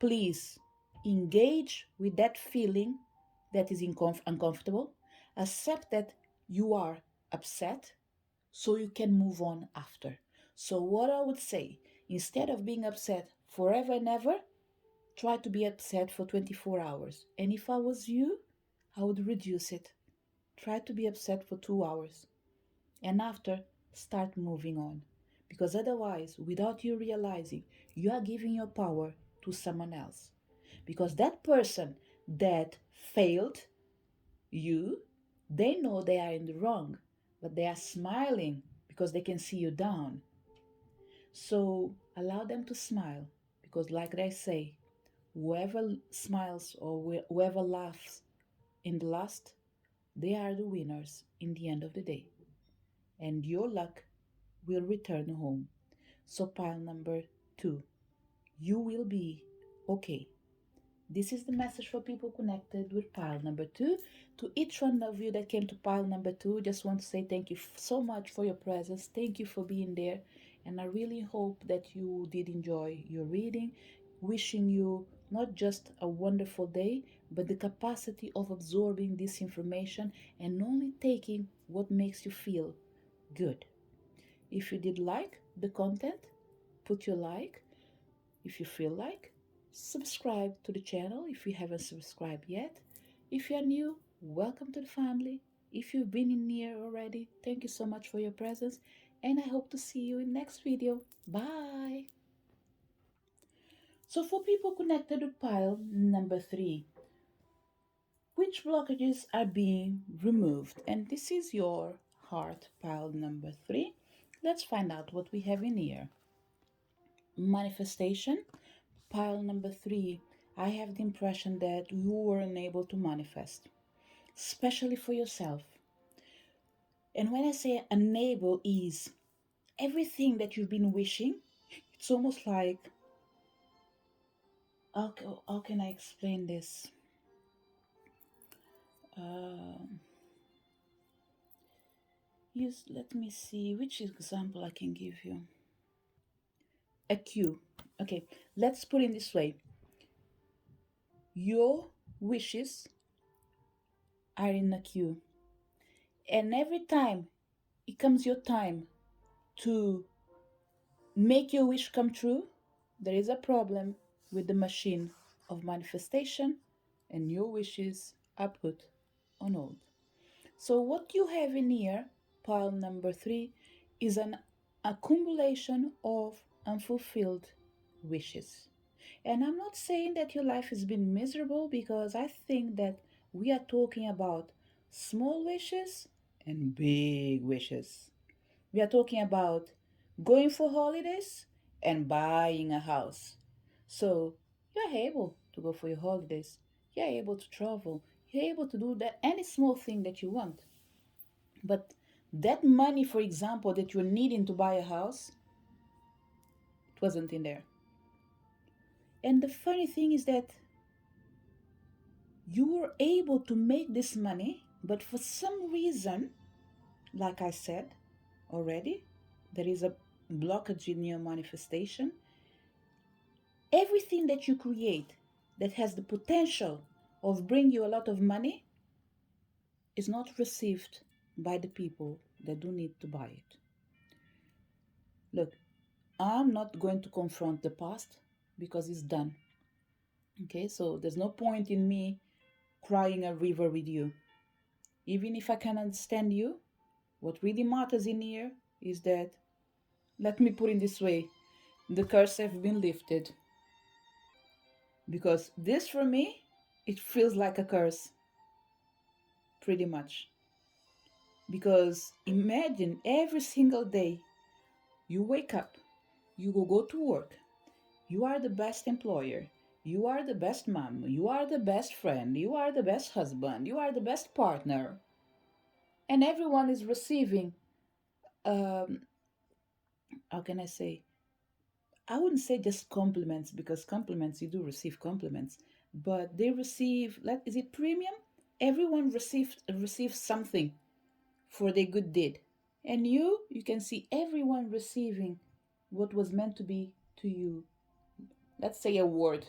please engage with that feeling that is uncomfortable. Accept that you are upset so you can move on after. So, what I would say, instead of being upset forever and ever, try to be upset for 24 hours. And if I was you, I would reduce it. Try to be upset for 2 hours. And after, start moving on. Because otherwise, without you realizing, you are giving your power to someone else. Because that person that failed you, they know they are in the wrong, but they are smiling because they can see you down. So allow them to smile, because, like they say, whoever smiles or whoever laughs in the last, they are the winners in the end of the day. And your luck will return home. So, pile number two, you will be okay. This is the message for people connected with pile number two. To each one of you that came to pile number two, just want to say thank you so much for your presence. Thank you for being there. And I really hope that you did enjoy your reading. Wishing you not just a wonderful day, but the capacity of absorbing this information and only taking what makes you feel good. If you did like the content, put your like. If you feel like, subscribe to the channel if you haven't subscribed yet. If you're new, welcome to the family. If you've been in here already, thank you so much for your presence, and I hope to see you in next video. Bye. So for people connected with pile number three, which blockages are being removed? And this is your heart pile number three. Let's find out what we have in here. Manifestation, Pile number 3, I have the impression that you were unable to manifest, especially for yourself. And when I say unable, is everything that you've been wishing, it's almost like, how can I explain this? Uh, Yes, let me see which example I can give you. A queue. Okay, let's put it this way. Your wishes are in a queue. And every time it comes your time to make your wish come true, there is a problem with the machine of manifestation, and your wishes are put on hold. So, what you have in here, pile number 3, is an accumulation of unfulfilled wishes. And I'm not saying that your life has been miserable, because I think that we are talking about small wishes and big wishes. We are talking about going for holidays and buying a house. So you're able to go for your holidays, you're able to travel, you're able to do that any small thing that you want. But that money, for example, that you're needing to buy a house, it wasn't in there. And the funny thing is that you were able to make this money, but for some reason, like I said already, there is a blockage in your manifestation. Everything that you create that has the potential of bringing you a lot of money is not received by the people that do need to buy it. Look, I'm not going to confront the past because it's done. Okay, so there's no point in me crying a river with you. Even if I can understand you, what really matters in here is that, let me put it this way, the curse has been lifted. Because this for me, it feels like a curse, pretty much. Because imagine every single day you wake up, you go to work, you are the best employer, you are the best mom, you are the best friend, you are the best husband, you are the best partner, and everyone is receiving, um, how can I say? I wouldn't say just compliments, because compliments, you do receive compliments, but they receive, like, is it premium? Everyone receives something for their good deed. And you can see everyone receiving what was meant to be to you. Let's say a word.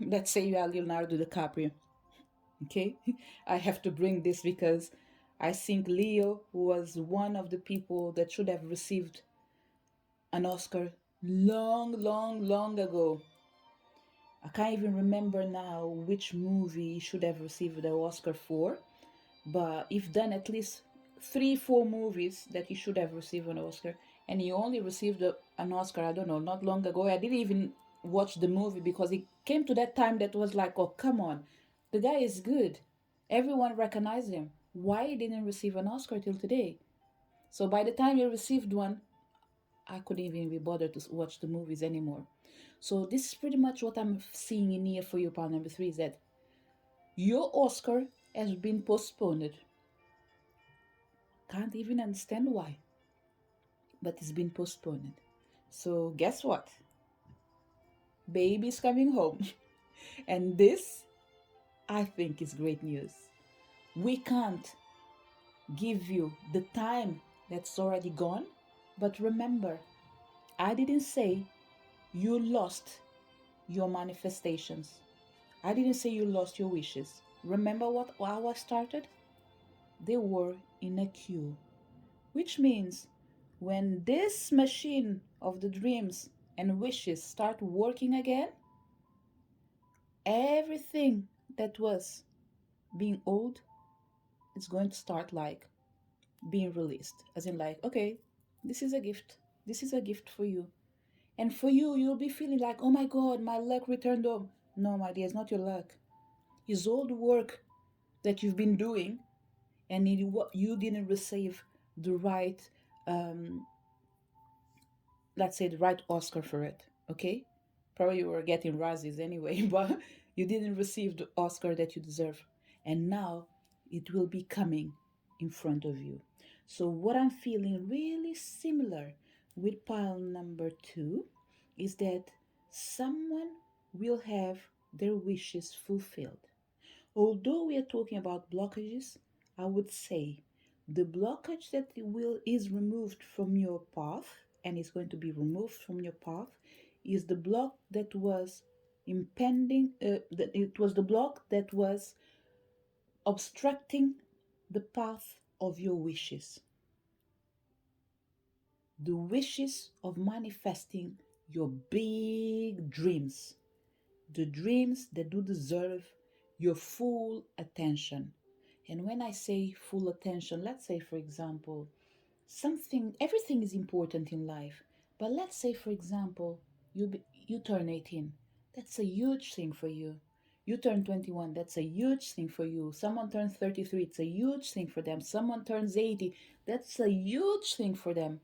Let's say you are Leonardo DiCaprio. Okay? I have to bring this because I think Leo was one of the people that should have received an Oscar long, long, long ago. I can't even remember now which movie he should have received the Oscar for, but if done at least 3 4 movies that he should have received an Oscar, and he only received an Oscar, I don't know, not long ago. I didn't even watch the movie because it came to that time that was like, oh, come on, the guy is good, everyone recognized him, why he didn't receive an Oscar till today? So by the time he received one, I couldn't even be bothered to watch the movies anymore. So this is pretty much what I'm seeing in here for you, part number 3, is that your Oscar has been postponed. Can't even understand why, but it's been postponed. So, guess what? Baby's coming home. And this, I think, is great news. We can't give you the time that's already gone, but remember, I didn't say you lost your manifestations. I didn't say you lost your wishes. Remember what how I started? They were in a queue. Which means when this machine of the dreams and wishes start working again, everything that was being old is going to start like being released. As in, like, okay, this is a gift. This is a gift for you. And for you, you'll be feeling like, oh my God, my luck returned home. No, my dear, it's not your luck. It's all the work that you've been doing, and you didn't receive the right, um, let's say, the right Oscar for it. Okay? Probably you were getting Razzies anyway, but you didn't receive the Oscar that you deserve. And now it will be coming in front of you. So, what I'm feeling really similar with pile number two is that someone will have their wishes fulfilled. Although we are talking about blockages, I would say the blockage that will is removed from your path and is going to be removed from your path is the block that was impending. That it was the block that was obstructing the path of your wishes, the wishes of manifesting your big dreams, the dreams that do deserve your full attention. And when I say full attention, let's say, for example, everything is important in life. But let's say, for example, you turn 18. That's a huge thing for you. You turn 21. That's a huge thing for you. Someone turns 33. It's a huge thing for them. Someone turns 80. That's a huge thing for them.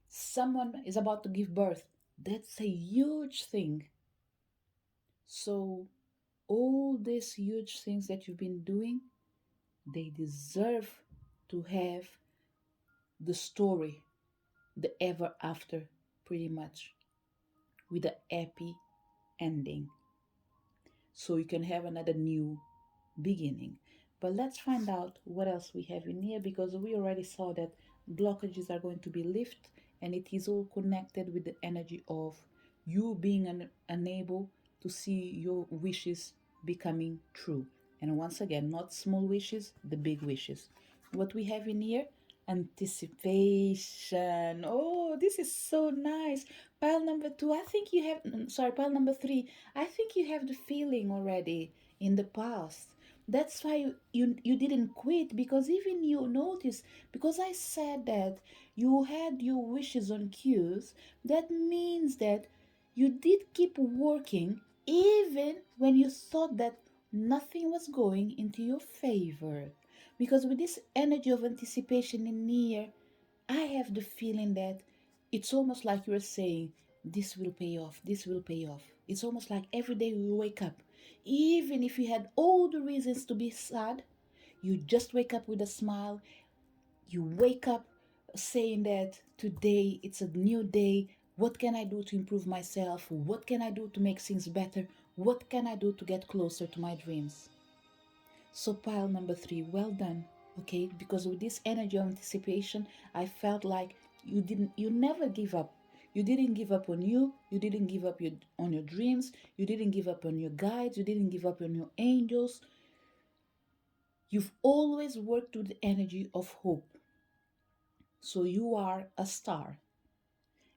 Someone is about to give birth. That's a huge thing. So, all these huge things that you've been doing, they deserve to have the story, the ever after, pretty much, with a happy ending. So you can have another new beginning. But let's find out what else we have in here, because we already saw that blockages are going to be lifted, and it is all connected with the energy of you being unable to see your wishes becoming true. And once again, not small wishes, the big wishes. What we have in here, anticipation. Oh, this is so nice. Pile number two, I think you have, sorry, pile number three, I think you have the feeling already in the past. That's why you didn't quit, because even you notice, because I said that you had your wishes on cues, that means that you did keep working even when you thought that nothing was going into your favor. Because with this energy of anticipation in here, I have the feeling that it's almost like you're saying, this will pay off, this will pay off. It's almost like every day you wake up, even if you had all the reasons to be sad, you just wake up with a smile. You wake up saying that today it's a new day. What can I do to improve myself? What can I do to make things better? What can I do to get closer to my dreams? So, pile number three, well done. Okay, because with this energy of anticipation, I felt like you never give up. You didn't give up on you. You didn't give up on your dreams. You didn't give up on your guides. You didn't give up on your angels. You've always worked with the energy of hope. So you are a star.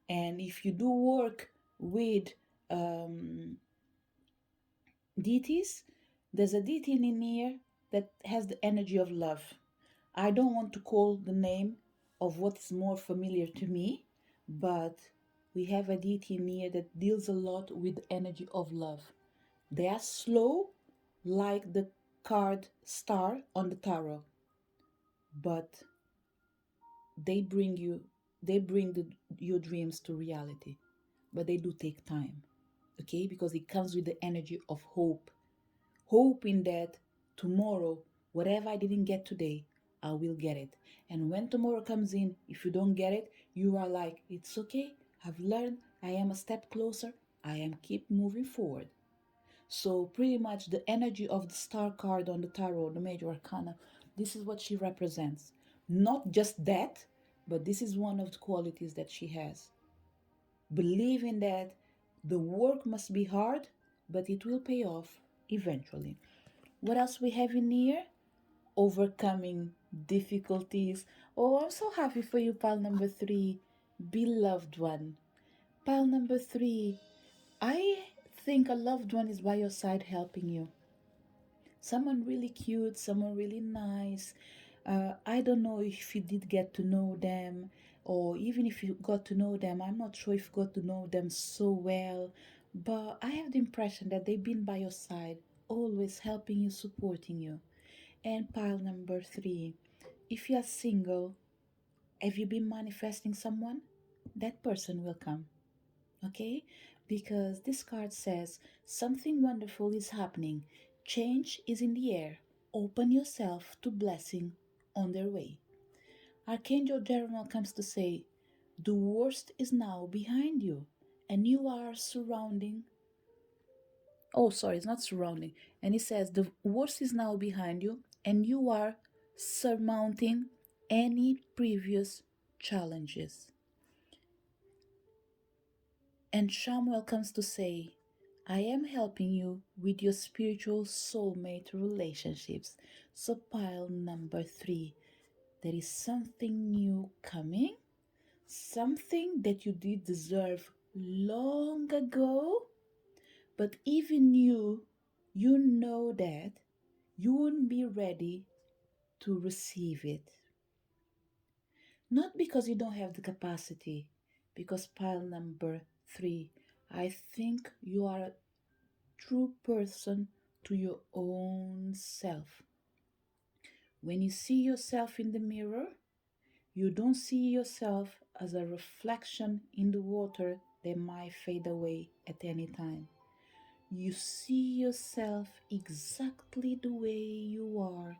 And if you do work with um, deities, there's a deity in here that has the energy of love. I don't want to call the name of what is more familiar to me, but we have a deity in here that deals a lot with the energy of love. They are slow, like the card star on the tarot, but they bring you, your dreams to reality. But they do take time, okay? Because it comes with the energy of hope, hoping that tomorrow, whatever I didn't get today, I will get it. And when tomorrow comes in, if you don't get it, you are like, it's okay, I've learned, I am a step closer, I am keep moving forward. So pretty much the energy of the star card on the tarot, the major arcana, this is what she represents. Not just that, but this is one of the qualities that she has. Believing that the work must be hard, but it will pay off eventually. What else we have in here? Overcoming difficulties. Oh, I'm so happy for you, pile number three. Beloved one. Pile number three. I think a loved one is by your side helping you. Someone really cute, someone really nice. I don't know if you did get to know them, or even if you got to know them, I'm not sure if you got to know them so well, but I have the impression that they've been by your side, always helping you, supporting you. And pile number three, if you are single, have you been manifesting someone? That person will come, okay? because this card says something wonderful is happening. Change is in the air. Open yourself to blessing on their way. Archangel Jeremiah comes to say, the worst is now behind you, and you are surrounding. Oh, sorry, it's not surrounding. And he says, the worst is now behind you, and you are surmounting any previous challenges. And Samuel comes to say, I am helping you with your spiritual soulmate relationships. So, pile number 3, there is something new coming, something that you did deserve long ago, but even you know that you won't be ready to receive it. Not because you don't have the capacity, because pile number 3, I think you are a true person to your own self. When you see yourself in the mirror, you don't see yourself as a reflection in the water that might fade away at any time. You see yourself exactly the way you are.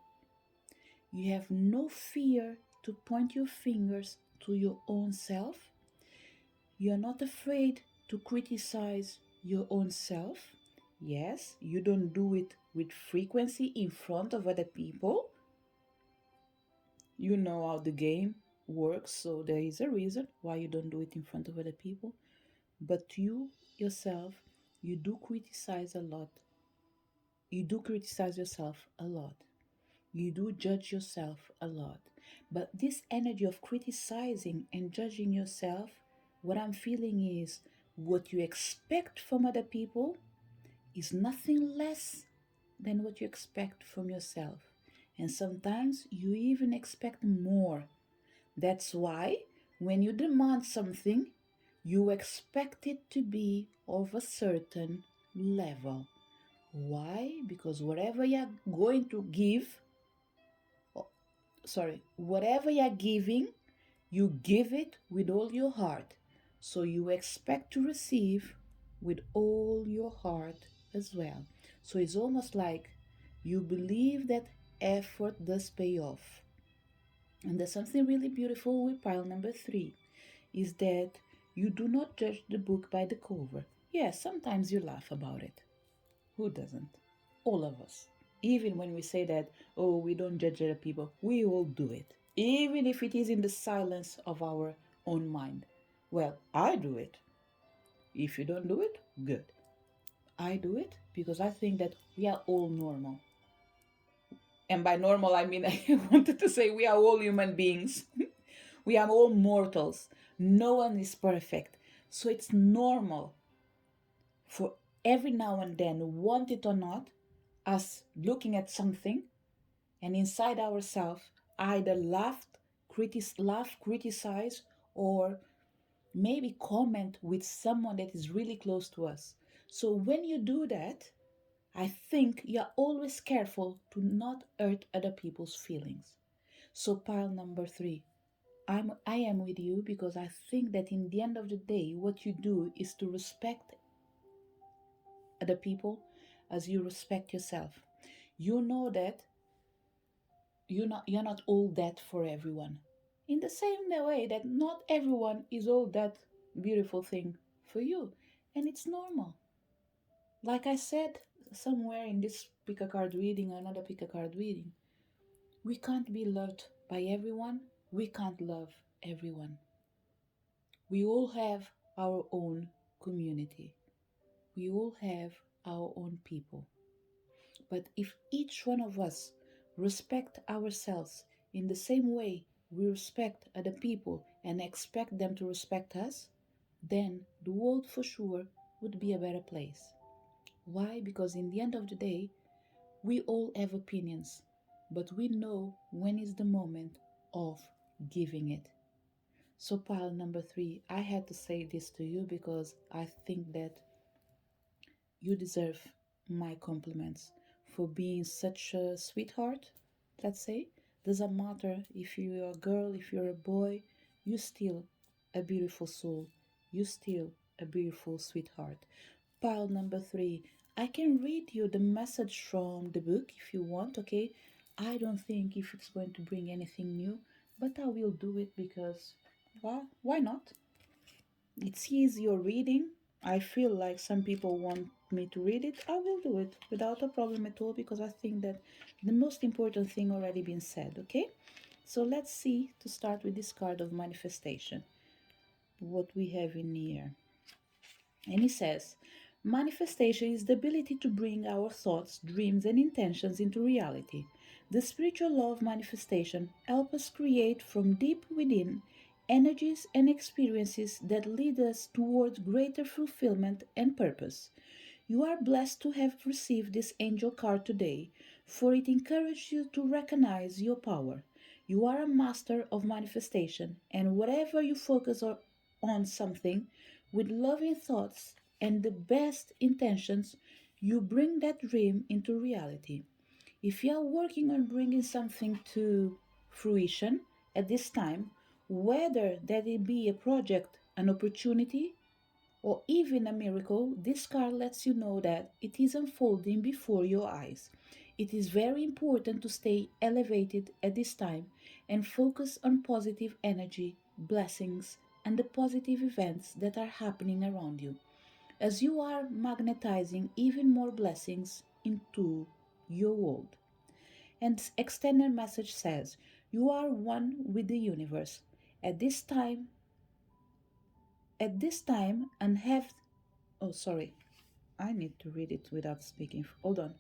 You have no fear to point your fingers to your own self. You're not afraid to criticize your own self. Yes, you don't do it with frequency in front of other people. You know how the game works, so there is a reason why you don't do it in front of other people. But you yourself, you do criticize a lot. You do criticize yourself a lot. You do judge yourself a lot. But this energy of criticizing and judging yourself, what I'm feeling is what you expect from other people is nothing less than what you expect from yourself. And sometimes you even expect more. That's why when you demand something, you expect it to be of a certain level. Why? Because whatever you're going to give, whatever you're giving, you give it with all your heart. So you expect to receive with all your heart as well. So it's almost like you believe that effort does pay off. And there's something really beautiful with pile number 3 is that you do not judge the book by the cover. Yes, sometimes you laugh about it. Who doesn't? All of us. Even when we say that, oh, we don't judge other people, we all do it. Even if it is in the silence of our own mind. Well, I do it. If you don't do it, good. I do it because I think that we are all normal. And by normal, I mean, I wanted to say we are all human beings. We are all mortals. No one is perfect. So it's normal for every now and then, want it or not, us looking at something and inside ourselves either criticize, or maybe comment with someone that is really close to us. So when you do that, I think you're always careful to not hurt other people's feelings. So pile number 3, I am with you because I think that in the end of the day, what you do is to respect other people as you respect yourself. You know that you're not all that for everyone. In the same way that not everyone is all that beautiful thing for you. And it's normal. Like I said somewhere in this pick a card reading, another pick a card reading, we can't be loved by everyone. We can't love everyone. We all have our own community. We all have our own people. But if each one of us respect ourselves in the same way we respect other people and expect them to respect us, then the world for sure would be a better place. Why? Because in the end of the day, we all have opinions, but we know when is the moment of giving it. So, pile number 3, I had to say this to you because I think that you deserve my compliments for being such a sweetheart, let's say. Doesn't matter if you're a girl, if you're a boy, you're still a beautiful soul. You're still a beautiful sweetheart. Pile number three. I can read you the message from the book if you want, okay? I don't think if it's going to bring anything new, but I will do it because, well, why not? It's easier reading. I feel like some people want me to read it. I will do it without a problem at all because I think that the most important thing already been said, okay? So let's see to start with this card of manifestation. What we have in here. And he says, manifestation is the ability to bring our thoughts, dreams, and intentions into reality. The spiritual law of manifestation helps us create from deep within energies and experiences that lead us towards greater fulfillment and purpose. You are blessed to have received this angel card today, for it encourages you to recognize your power. You are a master of manifestation, and whatever you focus on something with loving thoughts and the best intentions, you bring that dream into reality. If you are working on bringing something to fruition at this time, whether that it be a project, an opportunity, or even a miracle, this card lets you know that it is unfolding before your eyes. It is very important to stay elevated at this time and focus on positive energy, blessings, and the positive events that are happening around you, as you are magnetizing even more blessings into your world. And extended message says, you are one with the universe. At this time, and have, oh, sorry, I need to read it without speaking. Hold on.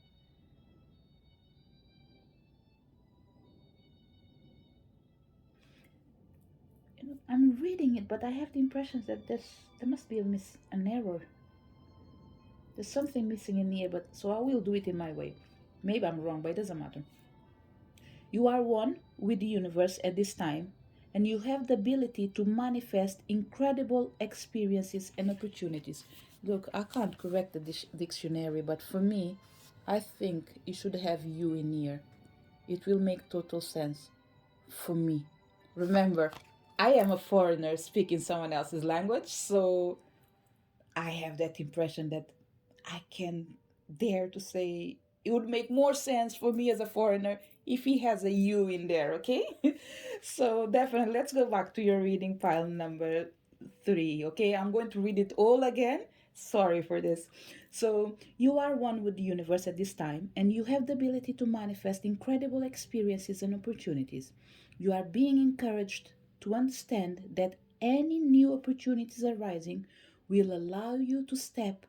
I'm reading it, but I have the impression that there must be an error. There's something missing in here, but so I will do it in my way. Maybe I'm wrong, but it doesn't matter. You are one with the universe at this time, and you have the ability to manifest incredible experiences and opportunities. Look, I can't correct the dictionary, but for me, I think it should have you in here. It will make total sense for me. Remember, I am a foreigner speaking someone else's language, so I have that impression that I can dare to say it would make more sense for me as a foreigner if he has a U in there, okay? So definitely, let's go back to your reading pile number three, okay? I'm going to read it all again. Sorry for this. So, you are one with the universe at this time, and you have the ability to manifest incredible experiences and opportunities. You are being encouraged to understand that any new opportunities arising will allow you to step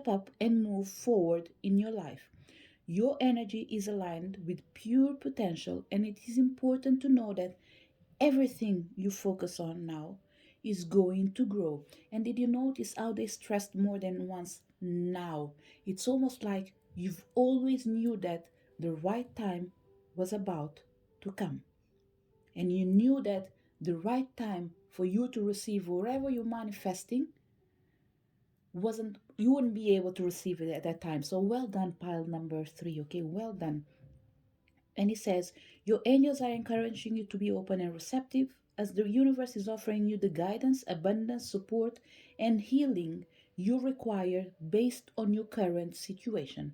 up and move forward in your life. Your energy is aligned with pure potential, and it is important to know that everything you focus on now is going to grow. And did you notice how they stressed more than once now? It's almost like you've always knew that the right time was about to come. And you knew that the right time for you to receive whatever you're manifesting wasn't, you wouldn't be able to receive it at that time. So well done, pile number three, okay? Well done. And he says, your angels are encouraging you to be open and receptive as the universe is offering you the guidance, abundance, support, and healing you require based on your current situation.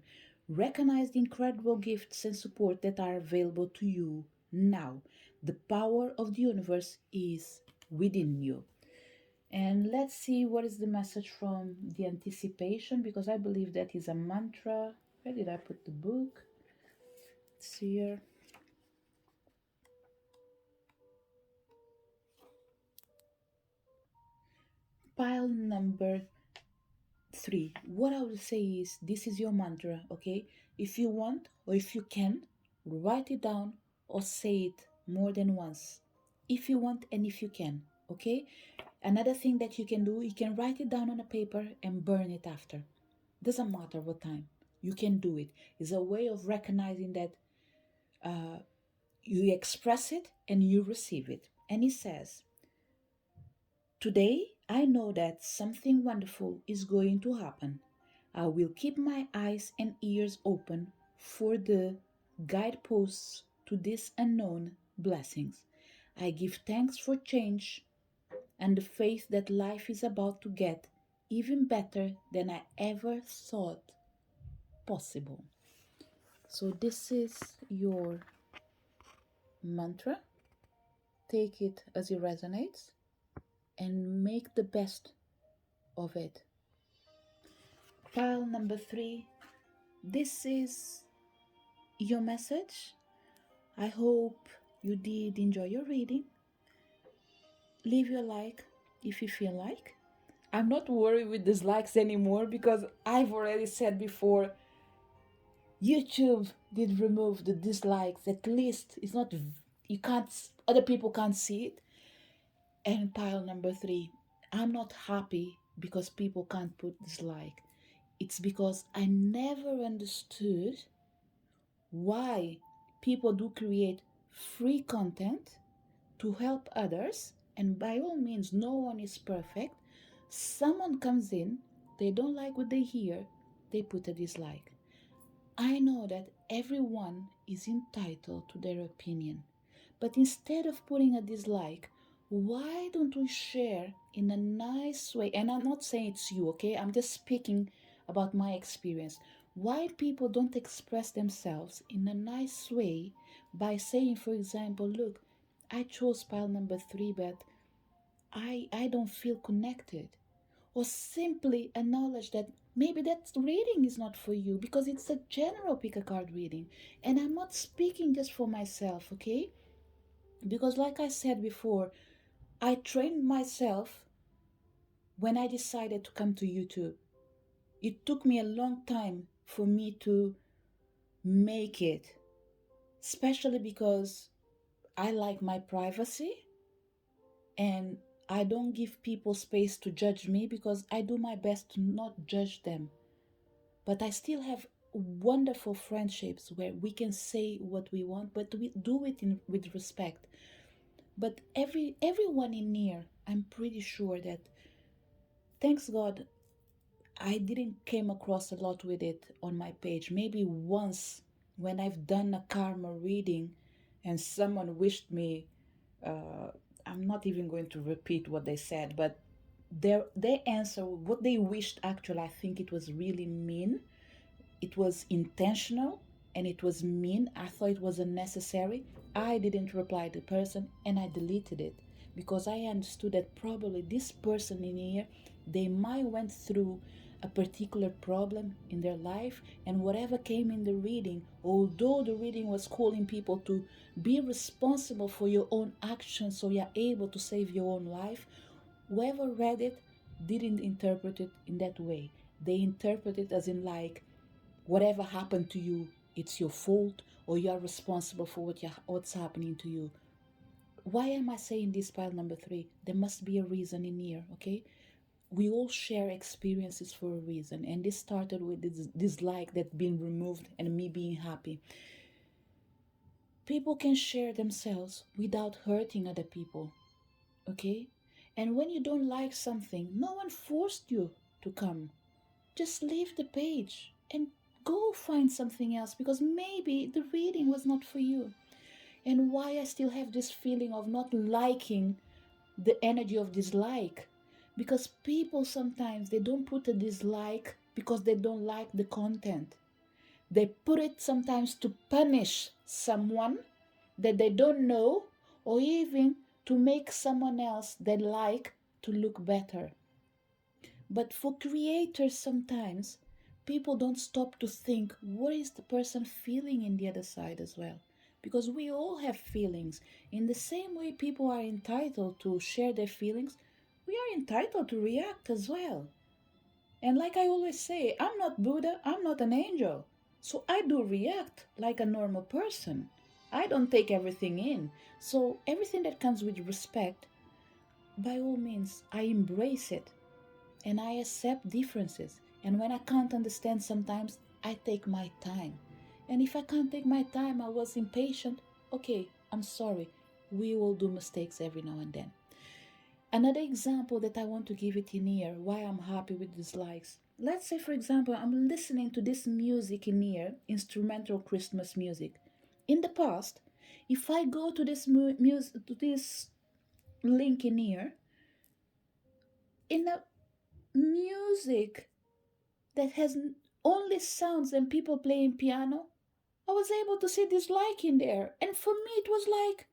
Recognize the incredible gifts and support that are available to you now. The power of the universe is within you. And let's see what is the message from the anticipation, because I believe that is a mantra. Where did I put the book? It's here. Pile number three. What I would say is this is your mantra, okay? If you want or if you can, write it down or say it more than once. If you want and if you can, okay? Another thing that you can do, you can write it down on a paper and burn it after. Doesn't matter what time. You can do it. It's a way of recognizing that you express it and you receive it. And he says, today, I know that something wonderful is going to happen. I will keep my eyes and ears open for the guideposts to these unknown blessings. I give thanks for change and the faith that life is about to get even better than I ever thought possible. So, this is your mantra. Take it as it resonates and make the best of it. Pile number 3. This is your message. I hope you did enjoy your reading. Leave your like if you feel like. I'm not worried with dislikes anymore because I've already said before, YouTube did remove the dislikes. At least it's not, you can't, other people can't see it. And pile number 3, I'm not happy because people can't put dislike. It's because I never understood why people do create free content to help others, and by all means, no one is perfect. Someone comes in, they don't like what they hear, they put a dislike. I know that everyone is entitled to their opinion, but instead of putting a dislike, why don't we share in a nice way? And I'm not saying it's you, okay? I'm just speaking about my experience. Why people don't express themselves in a nice way by saying, for example, look, I chose pile number 3, but I don't feel connected. Or simply acknowledge that maybe that reading is not for you because it's a general pick a card reading. And I'm not speaking just for myself, okay? Because, like I said before, I trained myself when I decided to come to YouTube. It took me a long time for me to make it, especially because I like my privacy and I don't give people space to judge me because I do my best to not judge them. But I still have wonderful friendships where we can say what we want, but we do it with respect. But everyone in here, I'm pretty sure that, thanks God, I didn't came across a lot with it on my page. Maybe once when I've done a karma reading and someone wished me, uh, I'm not even going to repeat what they said, but their answer, what they wished, actually, I think it was really mean. It was intentional and it was mean. I thought it was unnecessary. I didn't reply to the person and I deleted it because I understood that probably this person in here, they might went through a particular problem in their life, and whatever came in the reading, although the reading was calling people to be responsible for your own actions so you're able to save your own life, whoever read it didn't interpret it in that way. They interpreted it as in like, whatever happened to you, it's your fault, or you are responsible for what's happening to you. Why am I saying this, pile number 3? There must be a reason in here, okay? We all share experiences for a reason, and this started with this dislike that being removed and me being happy. People can share themselves without hurting other people, okay? And when you don't like something, no one forced you to come. Just leave the page and go find something else because maybe the reading was not for you. And why I still have this feeling of not liking the energy of dislike, because people sometimes they don't put a dislike because they don't like the content. They put it sometimes to punish someone that they don't know, or even to make someone else they like to look better. But for creators, sometimes people don't stop to think what is the person feeling in the other side as well. Because we all have feelings. In the same way people are entitled to share their feelings, we are entitled to react as well. And like I always say, I'm not Buddha, I'm not an angel. So I do react like a normal person. I don't take everything in. So everything that comes with respect, by all means, I embrace it and I accept differences. And when I can't understand sometimes, I take my time. And if I can't take my time, I was impatient, okay, I'm sorry. We will do mistakes every now and then. Another example that I want to give it in here, why I'm happy with dislikes. Let's say, for example, I'm listening to this music in here, instrumental Christmas music. In the past, if I go to this music, to this link in here, in a music that has only sounds and people playing piano, I was able to see dislike in there. And for me, it was like,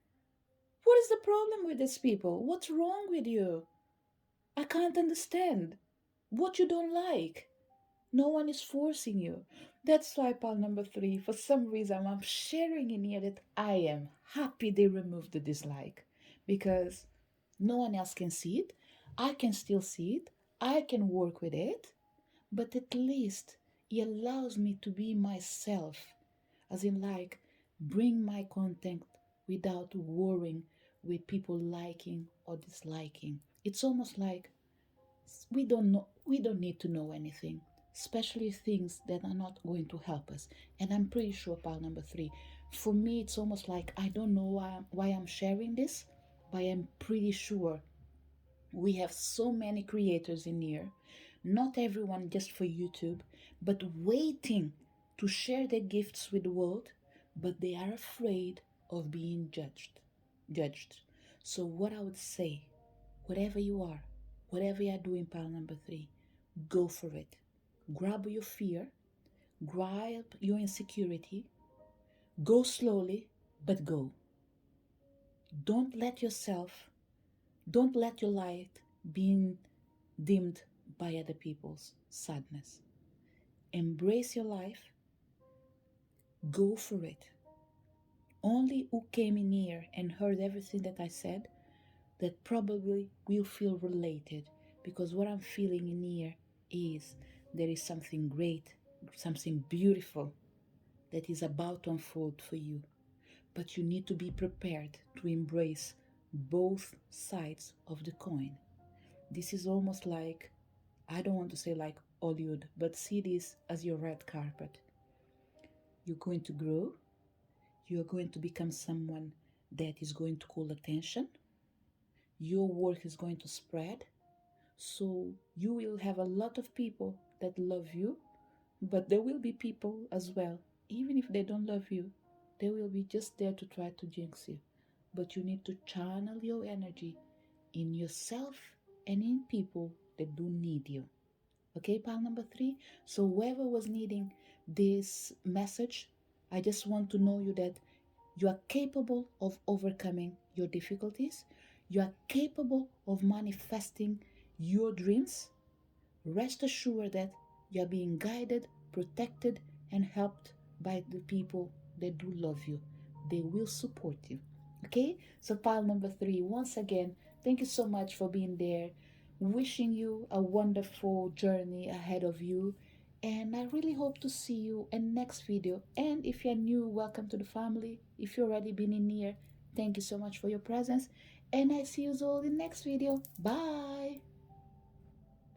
what is the problem with these people? What's wrong with you? I can't understand what you don't like. No one is forcing you. That's why, pal number three, for some reason, I'm sharing in here that I am happy they removed the dislike because no one else can see it. I can still see it. I can work with it. But at least it allows me to be myself, as in, like, bring my content without worrying with people liking or disliking. It's almost like we don't need to know anything, especially things that are not going to help us. And I'm pretty sure, pal number three, for me it's almost like I don't know why I'm sharing this, but I'm pretty sure we have so many creators in here, not everyone just for YouTube, but waiting to share their gifts with the world, but they are afraid of being judged. So what I would say, whatever you are, whatever you're doing, pal number three, go for it. Grab your fear, grab your insecurity, go slowly, but go. Don't let yourself, don't let your light be dimmed by other people's sadness. Embrace your life, go for it. Only who came in here and heard everything that I said that probably will feel related, because what I'm feeling in here is there is something great, something beautiful that is about to unfold for you. But you need to be prepared to embrace both sides of the coin. This is almost like, I don't want to say like Hollywood, but see this as your red carpet. You're going to grow, you're going to become someone that is going to call attention, your work is going to spread, so you will have a lot of people that love you, but there will be people as well, even if they don't love you, they will be just there to try to jinx you. But you need to channel your energy in yourself and in people that do need you. Okay, pal number three? So whoever was needing this message, I just want to know you that you are capable of overcoming your difficulties. You are capable of manifesting your dreams. Rest assured that you are being guided, protected, and helped by the people that do love you. They will support you. Okay? So, pile number three, once again, thank you so much for being there. Wishing you a wonderful journey ahead of you. And I really hope to see you in next video. And if you're new, welcome to the family. If you've already been in here, thank you so much for your presence. And I see you all in next video. Bye.